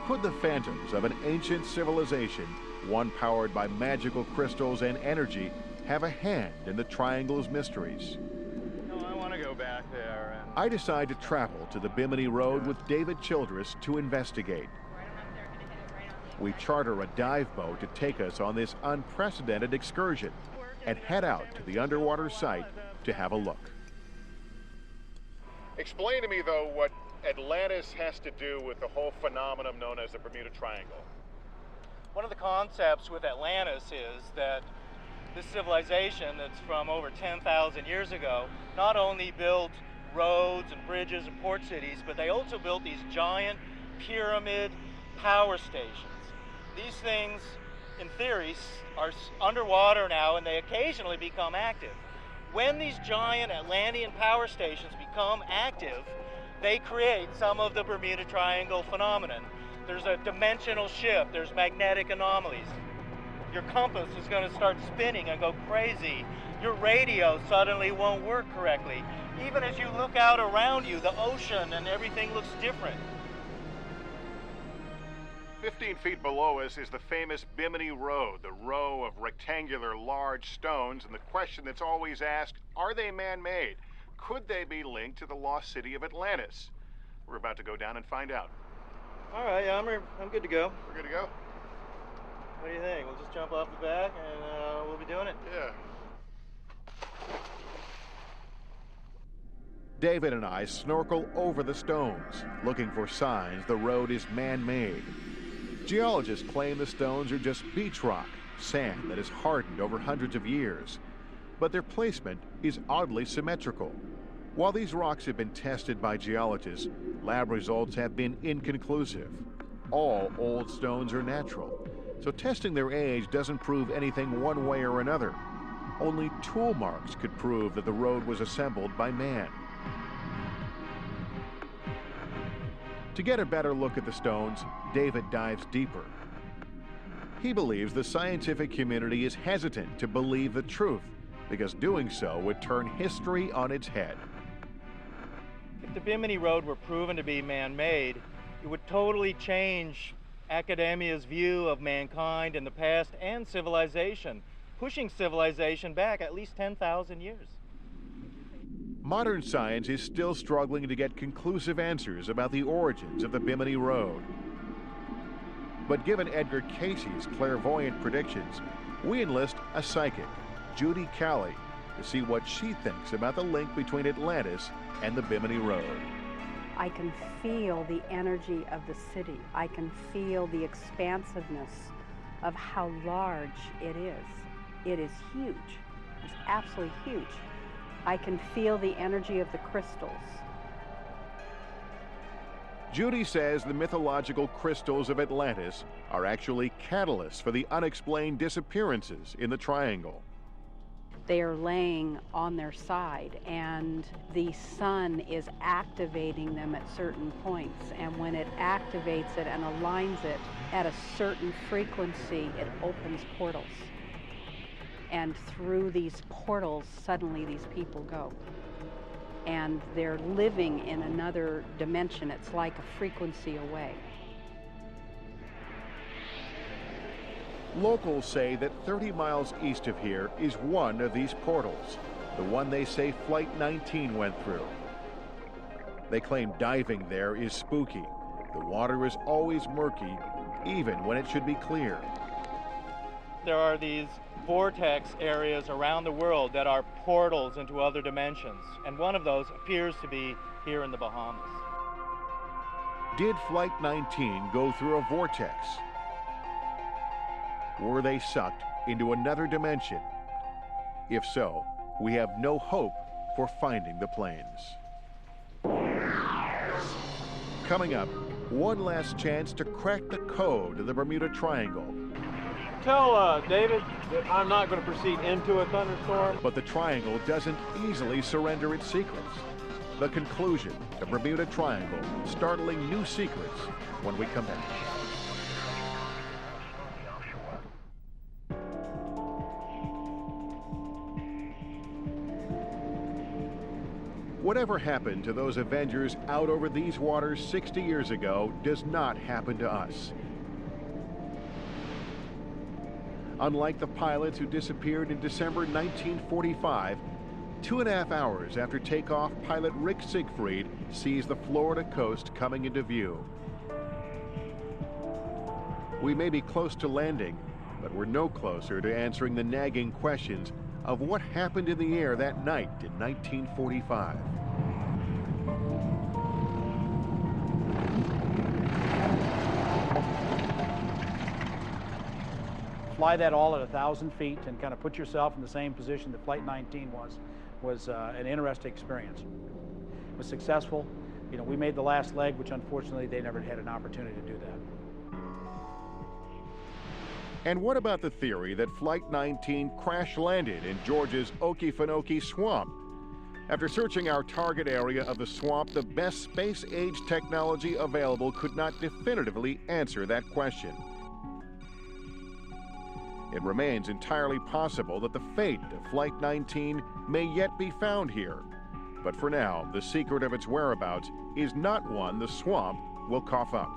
Could the phantoms of an ancient civilization, one powered by magical crystals and energy, have a hand in the triangle's mysteries? No, I want to go back there. I decide to travel to the Bimini Road with David Childress to investigate. We charter a dive boat to take us on this unprecedented excursion and head out to the underwater site to have a look. Explain to me, though, what Atlantis has to do with the whole phenomenon known as the Bermuda Triangle. One of the concepts with Atlantis is that this civilization that's from over 10,000 years ago not only built roads and bridges and port cities, but they also built these giant pyramid power stations. These things, in theory, are underwater now, and they occasionally become active. When these giant Atlantean power stations become active, they create some of the Bermuda Triangle phenomenon. There's a dimensional shift, there's magnetic anomalies. Your compass is going to start spinning and go crazy. Your radio suddenly won't work correctly. Even as you look out around you, the ocean and everything looks different. 15 feet below us is the famous Bimini Road, the row of rectangular large stones, and the question that's always asked, are they man-made? Could they be linked to the lost city of Atlantis? We're about to go down and find out. All right, I'm good to go. We're good to go? What do you think? We'll just jump off the back and we'll be doing it? Yeah. David and I snorkel over the stones, looking for signs the road is man-made. Geologists claim the stones are just beach rock, sand that has hardened over hundreds of years. But their placement is oddly symmetrical. While these rocks have been tested by geologists, lab results have been inconclusive. All old stones are natural, so testing their age doesn't prove anything one way or another. Only tool marks could prove that the road was assembled by man. To get a better look at the stones, David dives deeper. He believes the scientific community is hesitant to believe the truth because doing so would turn history on its head. the Bimini Road were proven to be man-made, it would totally change academia's view of mankind in the past and civilization, pushing civilization back at least 10,000 years. Modern science is still struggling to get conclusive answers about the origins of the Bimini Road. But given Edgar Casey's clairvoyant predictions, we enlist a psychic, Judy Calley, to see what she thinks about the link between Atlantis and the Bimini Road. I can feel the energy of the city. I can feel the expansiveness of how large it is. It is huge. It's absolutely huge. I can feel the energy of the crystals. Judy says the mythological crystals of Atlantis are actually catalysts for the unexplained disappearances in the triangle. They are laying on their side, and the sun is activating them at certain points. And when it activates it and aligns it at a certain frequency, it opens portals. And through these portals, suddenly these people go. And they're living in another dimension. It's like a frequency away. Locals say that 30 miles east of here is one of these portals, the one they say Flight 19 went through. They claim diving there is spooky. The water is always murky, even when it should be clear. There are these vortex areas around the world that are portals into other dimensions, and one of those appears to be here in the Bahamas. Did Flight 19 go through a vortex? Were they sucked into another dimension? If so, we have no hope for finding the planes. Coming up, one last chance to crack the code of the Bermuda Triangle. Tell David that I'm not going to proceed into a thunderstorm. But the triangle doesn't easily surrender its secrets. The conclusion, the Bermuda Triangle, startling new secrets when we come back. Whatever happened to those Avengers out over these waters 60 years ago does not happen to us. Unlike the pilots who disappeared in December 1945, 2.5 hours after takeoff, pilot Rick Siegfried sees the Florida coast coming into view. We may be close to landing, but we're no closer to answering the nagging questions of what happened in the air that night in 1945. Fly that all at 1,000 feet and kind of put yourself in the same position that Flight 19 was an interesting experience. It was successful. You know, we made the last leg, which unfortunately they never had an opportunity to do that. And what about the theory that Flight 19 crash-landed in Georgia's Okefenokee Swamp? After searching our target area of the swamp, the best space-age technology available could not definitively answer that question. It remains entirely possible that the fate of Flight 19 may yet be found here. But for now, the secret of its whereabouts is not one the swamp will cough up.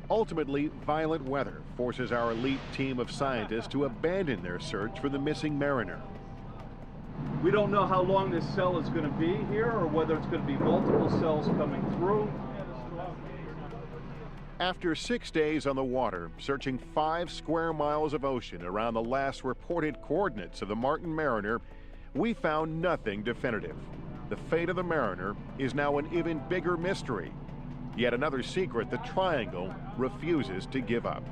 Ultimately, violent weather forces our elite team of scientists to abandon their search for the missing mariner. We don't know how long this cell is going to be here or whether it's going to be multiple cells coming through. After 6 days on the water, searching 5 square miles of ocean around the last reported coordinates of the Martin Mariner, we found nothing definitive. The fate of the Mariner is now an even bigger mystery. Yet another secret the Triangle refuses to give up.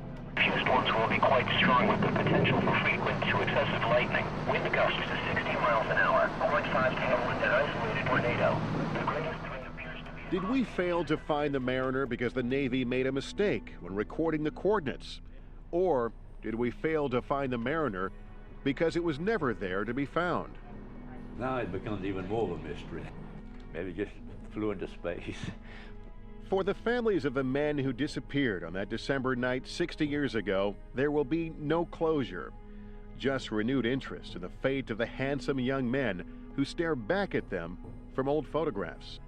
Storms will be quite strong with the potential for frequent to excessive lightning. Wind gusts to 60 miles an hour, quite fast hail and an isolated tornado. The greatest threat appears to be... Did we fail to find the Mariner because the Navy made a mistake when recording the coordinates? Or did we fail to find the Mariner because it was never there to be found? Now it becomes even more of a mystery. Maybe it just flew into space. For the families of the men who disappeared on that December night 60 years ago, there will be no closure. just renewed interest in the fate of the handsome young men who stare back at them from old photographs.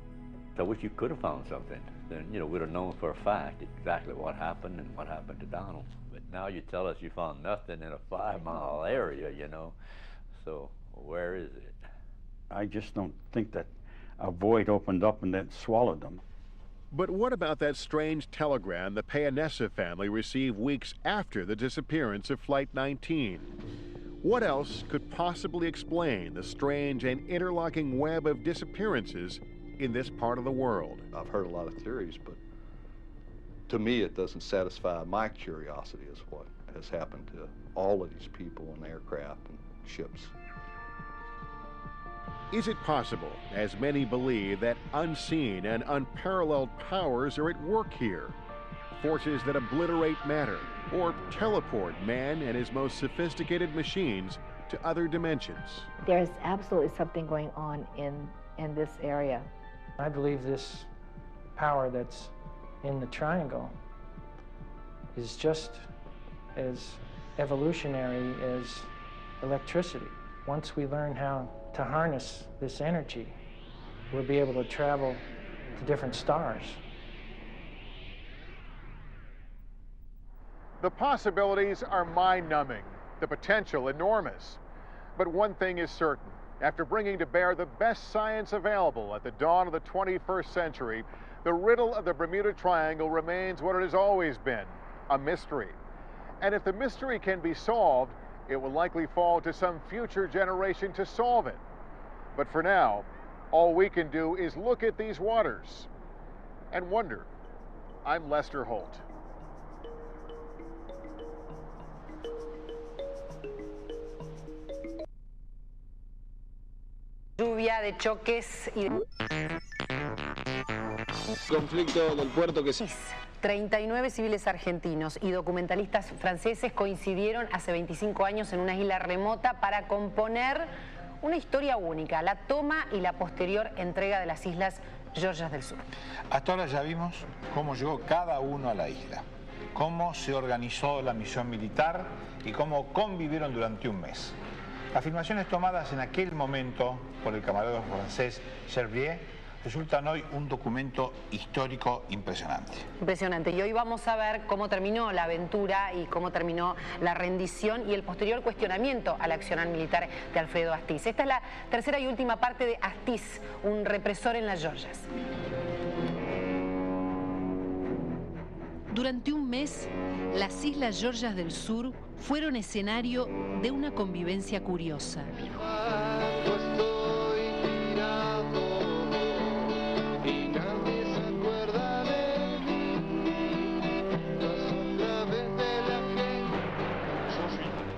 I wish you could have found something. Then, you know, we'd have known for a fact exactly what happened and what happened to Donald. But now you tell us you found nothing in a 5-mile area, you know. So where is it? I just don't think that a void opened up and then swallowed them. But what about that strange telegram the Payanessa family received weeks after the disappearance of Flight 19? What else could possibly explain the strange and interlocking web of disappearances in this part of the world? I've heard a lot of theories, but to me it doesn't satisfy my curiosity as what has happened to all of these people and aircraft and ships. Is it possible, as many believe, that unseen and unparalleled powers are at work here? Forces that obliterate matter or teleport man and his most sophisticated machines to other dimensions. There's absolutely something going on in this area. I believe this power that's in the triangle is just as evolutionary as electricity. Once we learn how to harness this energy, we'll be able to travel to different stars. The possibilities are mind-numbing, the potential enormous. But one thing is certain. After bringing to bear the best science available at the dawn of the 21st century, the riddle of the Bermuda Triangle remains what it has always been, a mystery. And if the mystery can be solved, it will likely fall to some future generation to solve it. But for now, all we can do is look at these waters and wonder. I'm Lester Holt. Lluvia de choques y conflicto del puerto que sí. 39 civiles argentinos y documentalistas franceses coincidieron hace 25 años en una isla remota para componer una historia única, la toma y la posterior entrega de las islas Georgias del Sur. Hasta ahora ya vimos cómo llegó cada uno a la isla, cómo se organizó la misión militar y cómo convivieron durante un mes. Las filmaciones tomadas en aquel momento por el camarógrafo francés Servier resultan hoy un documento histórico impresionante. Impresionante. Y hoy vamos a ver cómo terminó la aventura y cómo terminó la rendición y el posterior cuestionamiento al accionar militar de Alfredo Astiz. Esta es la tercera y última parte de Astiz, un represor en las Georgias. Durante un mes, las Islas Georgias del Sur fueron escenario de una convivencia curiosa.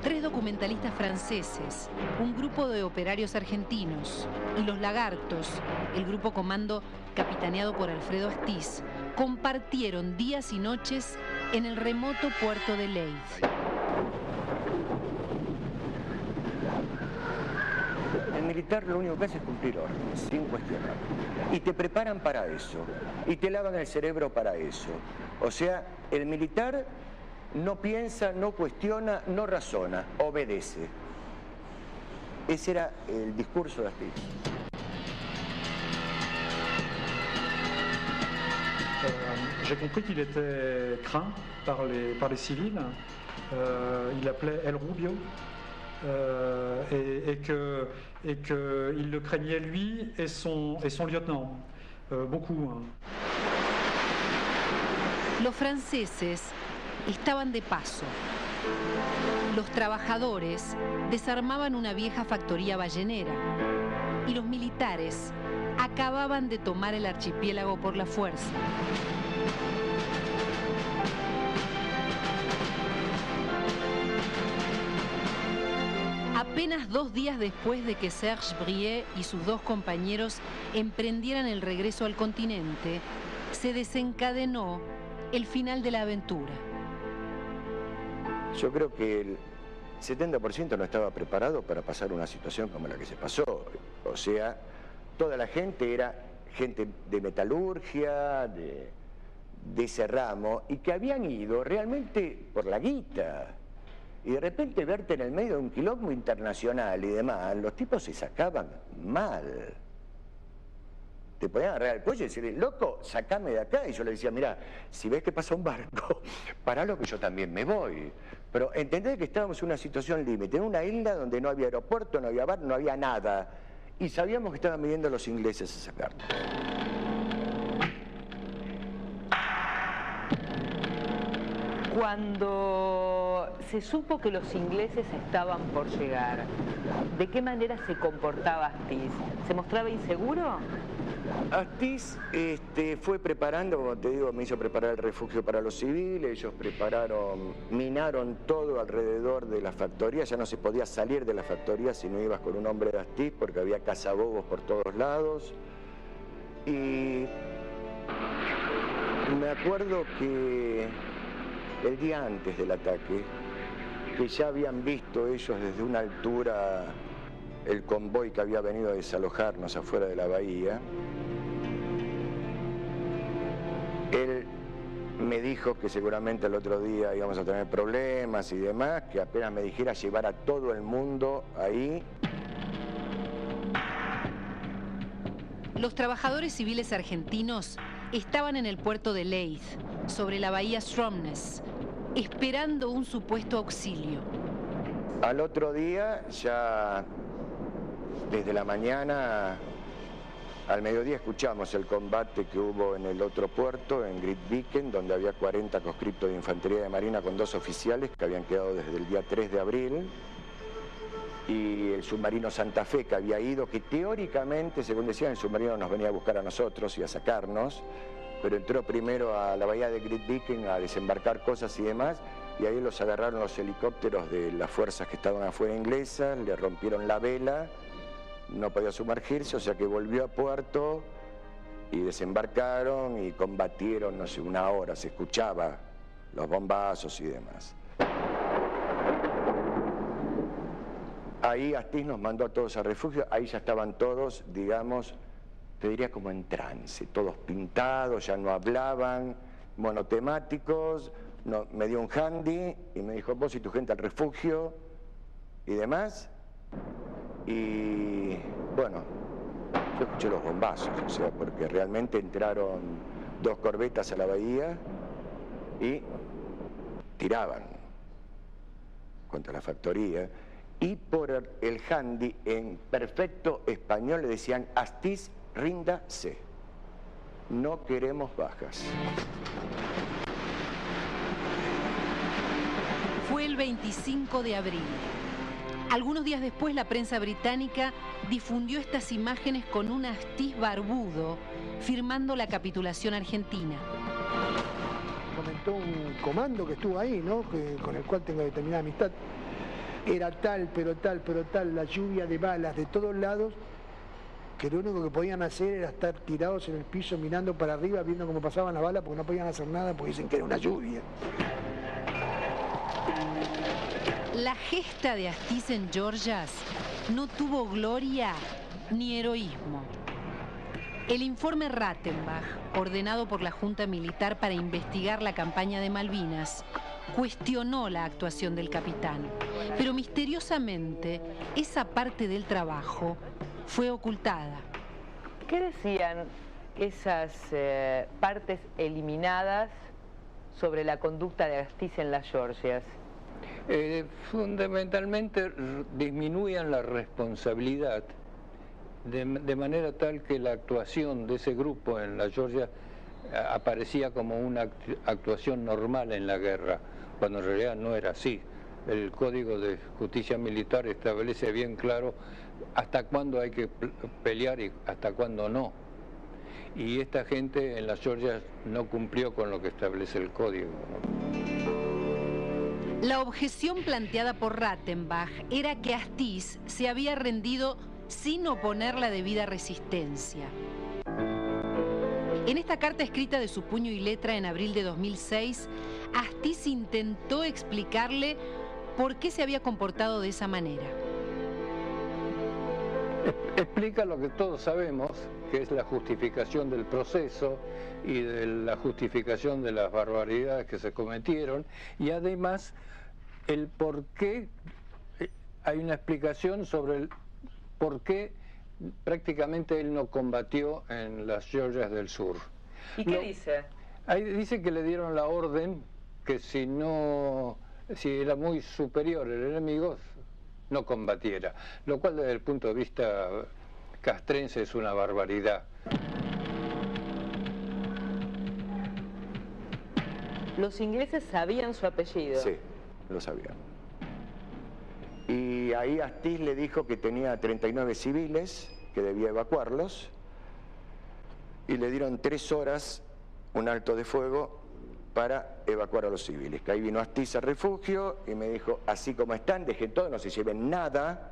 Tres documentalistas franceses, un grupo de operarios argentinos y los Lagartos, el grupo comando capitaneado por Alfredo Astiz, compartieron días y noches en el remoto puerto de Leyde. El militar lo único que hace es cumplir órdenes, sin cuestionar. Y te preparan para eso, y te lavan el cerebro para eso. O sea, el militar no piensa, no cuestiona, no razona, obedece. Ese era el discurso de Astiz. J'ai compris qu'il était craint par les civils. Il l'appelait El Rubio. Et qu'il le craignait lui et son lieutenant. Beaucoup. Hein. Los franceses estaban de paso. Los trabajadores desarmaban una vieja factoría ballenera y los militares acababan de tomar el archipiélago por la fuerza. Apenas 2 días después de que Serge Briet y sus 2 compañeros emprendieran el regreso al continente, se desencadenó el final de la aventura. Yo creo que el 70% no estaba preparado para pasar una situación como la que se pasó. O sea, toda la gente era gente de metalurgia, de ese ramo, y que habían ido realmente por la guita. Y de repente verte en el medio de un quilombo internacional y demás, los tipos se sacaban mal. Te podían agarrar el cuello y decirle, loco, sacame de acá. Y yo le decía, mira, si ves que pasa un barco, paralo que yo también me voy. Pero entendés que estábamos en una situación límite, en una isla donde no había aeropuerto, no había bar, no había nada. Y sabíamos que estaban viniendo los ingleses a sacarnos. Cuando se supo que los ingleses estaban por llegar, ¿de qué manera se comportaba Astiz? ¿Se mostraba inseguro? Astiz fue preparando, como te digo, me hizo preparar el refugio para los civiles, ellos minaron todo alrededor de la factoría, ya no se podía salir de la factoría si no ibas con un hombre de Astiz porque había cazabobos por todos lados. Y me acuerdo que el día antes del ataque, que ya habían visto ellos desde una altura el convoy que había venido a desalojarnos afuera de la bahía, él me dijo que seguramente el otro día íbamos a tener problemas y demás, que apenas me dijera llevar a todo el mundo ahí. Los trabajadores civiles argentinos estaban en el puerto de Leith, sobre la bahía Stromness, esperando un supuesto auxilio. Al otro día, ya desde la mañana al mediodía, escuchamos el combate que hubo en el otro puerto, en Grytviken, donde había 40 conscriptos de infantería de marina con 2 oficiales que habían quedado desde el día 3 de abril. Y el submarino Santa Fe que había ido, que teóricamente, según decían, el submarino nos venía a buscar a nosotros y a sacarnos, pero entró primero a la bahía de Grytviken a desembarcar cosas y demás, y ahí los agarraron los helicópteros de las fuerzas que estaban afuera inglesas, le rompieron la vela, no podía sumergirse, o sea que volvió a puerto y desembarcaron y combatieron, no sé, 1 hora, se escuchaba los bombazos y demás. Ahí Astiz nos mandó a todos a refugio, ahí ya estaban todos, digamos, te diría como en trance, todos pintados, ya no hablaban, monotemáticos, me dio un handy y me dijo, vos y tu gente al refugio y demás. Y bueno, yo escuché los bombazos, o sea, porque realmente entraron 2 corbetas a la bahía y tiraban contra la factoría. Y por el handy, en perfecto español, le decían, Astiz, ríndase, no queremos bajas. Fue el 25 de abril. Algunos días después, la prensa británica difundió estas imágenes con un Astiz barbudo, firmando la capitulación argentina. Comentó un comando que estuvo ahí, ¿no? Con el cual tengo determinada amistad. Era tal, pero tal, la lluvia de balas de todos lados, que lo único que podían hacer era estar tirados en el piso mirando para arriba, viendo cómo pasaban las balas, porque no podían hacer nada, porque dicen que era una lluvia. La gesta de Astiz en Georgias no tuvo gloria ni heroísmo. El informe Rattenbach, ordenado por la Junta Militar para investigar la campaña de Malvinas, cuestionó la actuación del capitán, pero misteriosamente esa parte del trabajo fue ocultada. ¿Qué decían esas partes eliminadas sobre la conducta de Astiz en las Georgias? Fundamentalmente disminuían la responsabilidad de manera tal que la actuación de ese grupo en la Georgia aparecía como una actuación normal en la guerra, cuando en realidad no era así. El Código de Justicia Militar establece bien claro hasta cuándo hay que pelear y hasta cuándo no. Y esta gente en las Georgias no cumplió con lo que establece el Código, ¿no? La objeción planteada por Rattenbach era que Astiz se había rendido sin oponer la debida resistencia. En esta carta escrita de su puño y letra en abril de 2006, Astiz intentó explicarle por qué se había comportado de esa manera. Explica lo que todos sabemos, que es la justificación del proceso y de la justificación de las barbaridades que se cometieron, y además el por qué, hay una explicación sobre el por qué prácticamente él no combatió en las Georgias del Sur. ¿Y qué dice? Ahí dice que le dieron la orden que si era muy superior el enemigo, no combatiera, lo cual desde el punto de vista castrense es una barbaridad. ¿Los ingleses sabían su apellido? Sí, lo sabían. Y ahí Astiz le dijo que tenía 39 civiles, que debía evacuarlos, y le dieron 3 horas un alto de fuego para evacuar a los civiles. Que ahí vino Astiz al refugio y me dijo, así como están, dejen todo, no se lleven nada,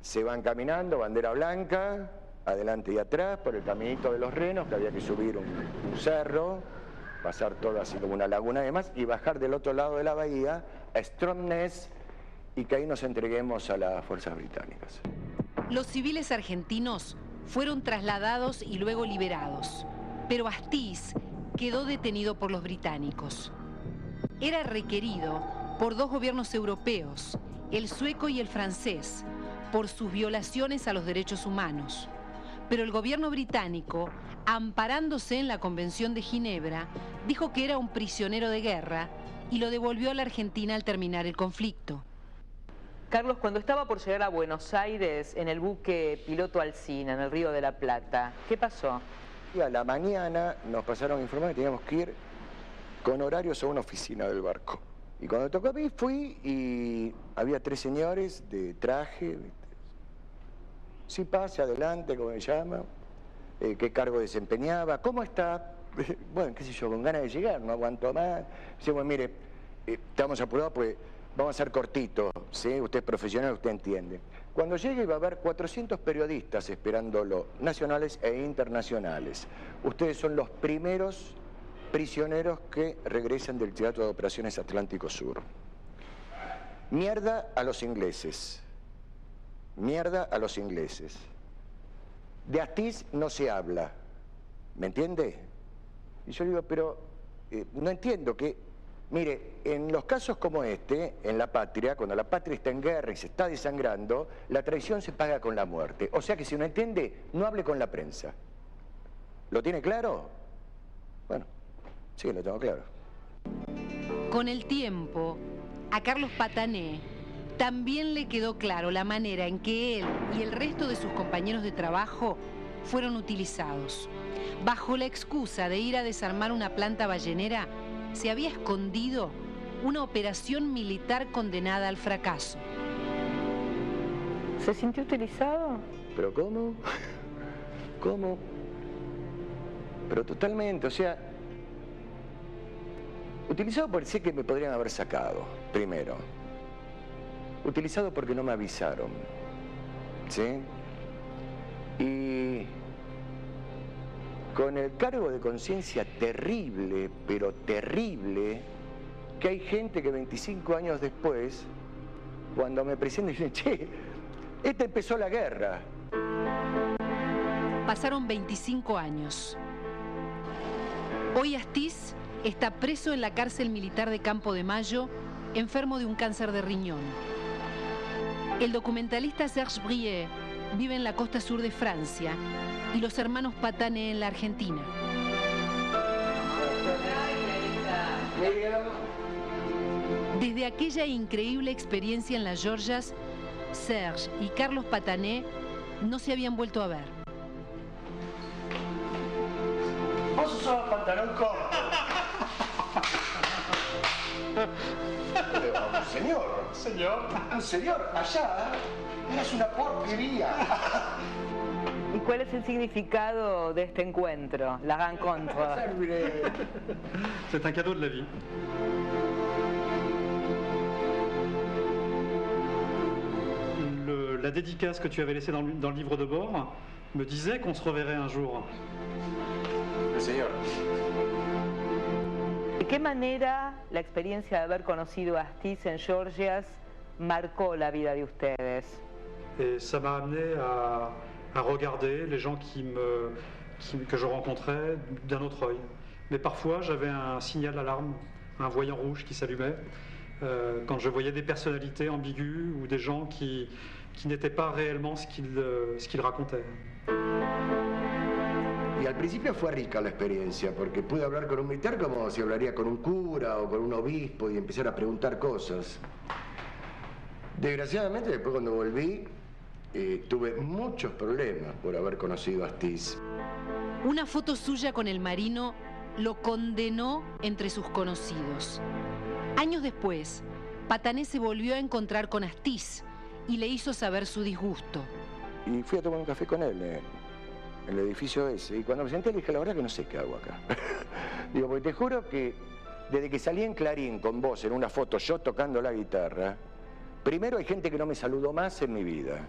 se van caminando, bandera blanca, adelante y atrás, por el caminito de los renos, que había que subir un cerro, pasar todo así como una laguna además, y bajar del otro lado de la bahía a Stromness, y que ahí nos entreguemos a las fuerzas británicas. Los civiles argentinos fueron trasladados y luego liberados, pero Astiz quedó detenido por los británicos. Era requerido por 2 gobiernos europeos, el sueco y el francés, por sus violaciones a los derechos humanos. Pero el gobierno británico, amparándose en la Convención de Ginebra, dijo que era un prisionero de guerra y lo devolvió a la Argentina al terminar el conflicto. Carlos, cuando estaba por llegar a Buenos Aires en el buque piloto Alsina, en el Río de la Plata, ¿qué pasó? Y a la mañana nos pasaron a informar que teníamos que ir con horarios a una oficina del barco. Y cuando tocó a mí fui y había 3 señores de traje. Sí, pase, adelante, ¿cómo me llama? ¿Qué cargo desempeñaba? ¿Cómo está? Bueno, qué sé yo, con ganas de llegar, no aguanto más. Dice, bueno, mire, estamos apurados, pues vamos a ser cortitos, ¿sí? Usted es profesional, usted entiende. Cuando llegue va a haber 400 periodistas esperándolo, nacionales e internacionales. Ustedes son los primeros prisioneros que regresan del Teatro de Operaciones Atlántico Sur. Mierda a los ingleses. Mierda a los ingleses. De Astiz no se habla, ¿me entiende? Y yo digo, pero no entiendo que... Mire, en los casos como este, en la patria, cuando la patria está en guerra y se está desangrando, la traición se paga con la muerte. O sea que si no entiende, no hable con la prensa. ¿Lo tiene claro? Bueno, sí, lo tengo claro. Con el tiempo, a Carlos Patané también le quedó claro la manera en que él y el resto de sus compañeros de trabajo fueron utilizados. Bajo la excusa de ir a desarmar una planta ballenera, se había escondido una operación militar condenada al fracaso. ¿Se sintió utilizado? ¿Pero cómo? ¿Cómo? Pero totalmente, o sea... Utilizado por decir que me podrían haber sacado, primero. Utilizado porque no me avisaron, ¿sí? Y... con el cargo de conciencia terrible, pero terrible, que hay gente que 25 años después, cuando me presentan, dicen, che, empezó la guerra. Pasaron 25 años. Hoy Astiz está preso en la cárcel militar de Campo de Mayo, enfermo de un cáncer de riñón. El documentalista Serge Briet vive en la costa sur de Francia y los hermanos Patané en la Argentina. Desde aquella increíble experiencia en las Georgias, Serge y Carlos Patané no se habían vuelto a ver. Vos usabas pantalón corto. Un señor, allá eras una porquería. ¿Y cuál es el significado de este encuentro, la rencontre? C'est un cadeau de la vie. La dédicace que tu avais laissée dans le livre de bord me disait qu'on se reverrait un jour. Señor. ¿De qué manera la experiencia de haber conocido a Astiz en Georgias marcó la vida de ustedes? Et ça m'a amené à regarder les gens que je rencontrais d'un autre œil. Mais parfois, j'avais un signal d'alarme, un voyant rouge qui s'allumait. quand je voyais des personnalités ambiguës ou des gens qui n'étaient pas réellement ce qu'ils racontaient. Y al principio fue rica la experiencia, porque pude hablar con un militar como si hablaría con un cura o con un obispo y empezar a preguntar cosas. Desgraciadamente, después cuando volví, tuve muchos problemas por haber conocido a Astiz. Una foto suya con el marino lo condenó entre sus conocidos. Años después, Patané se volvió a encontrar con Astiz y le hizo saber su disgusto. Y fui a tomar un café con él en el edificio ese. Y cuando me senté le dije, la verdad que no sé qué hago acá. Digo, porque te juro que desde que salí en Clarín con vos en una foto, yo tocando la guitarra, primero hay gente que no me saludó más en mi vida.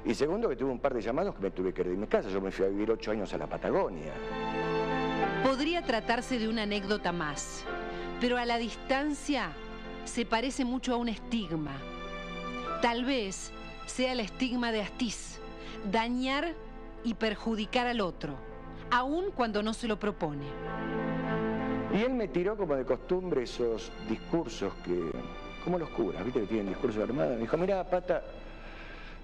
Y segundo, que tuve un par de llamados que me tuve que ir de mi casa. Yo me fui a vivir 8 años a la Patagonia. Podría tratarse de una anécdota más, pero a la distancia se parece mucho a un estigma. Tal vez sea el estigma de Astiz, dañar y perjudicar al otro, aun cuando no se lo propone. Y él me tiró como de costumbre esos discursos que, como los curas, ¿viste que tienen discursos armados? Me dijo, mirá, Pata,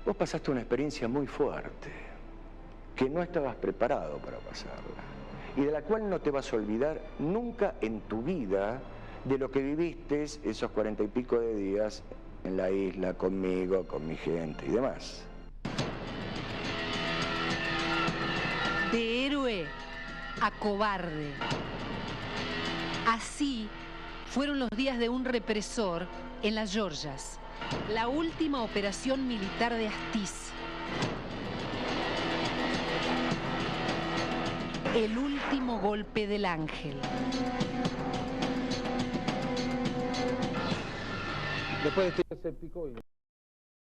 vos pasaste una experiencia muy fuerte, que no estabas preparado para pasarla, y de la cual no te vas a olvidar nunca en tu vida de lo que viviste esos 40 y pico de días en la isla, conmigo, con mi gente y demás. De héroe a cobarde. Así fueron los días de un represor en las Georgias, la última operación militar de Astiz. El último golpe del ángel. Después de este se picó y...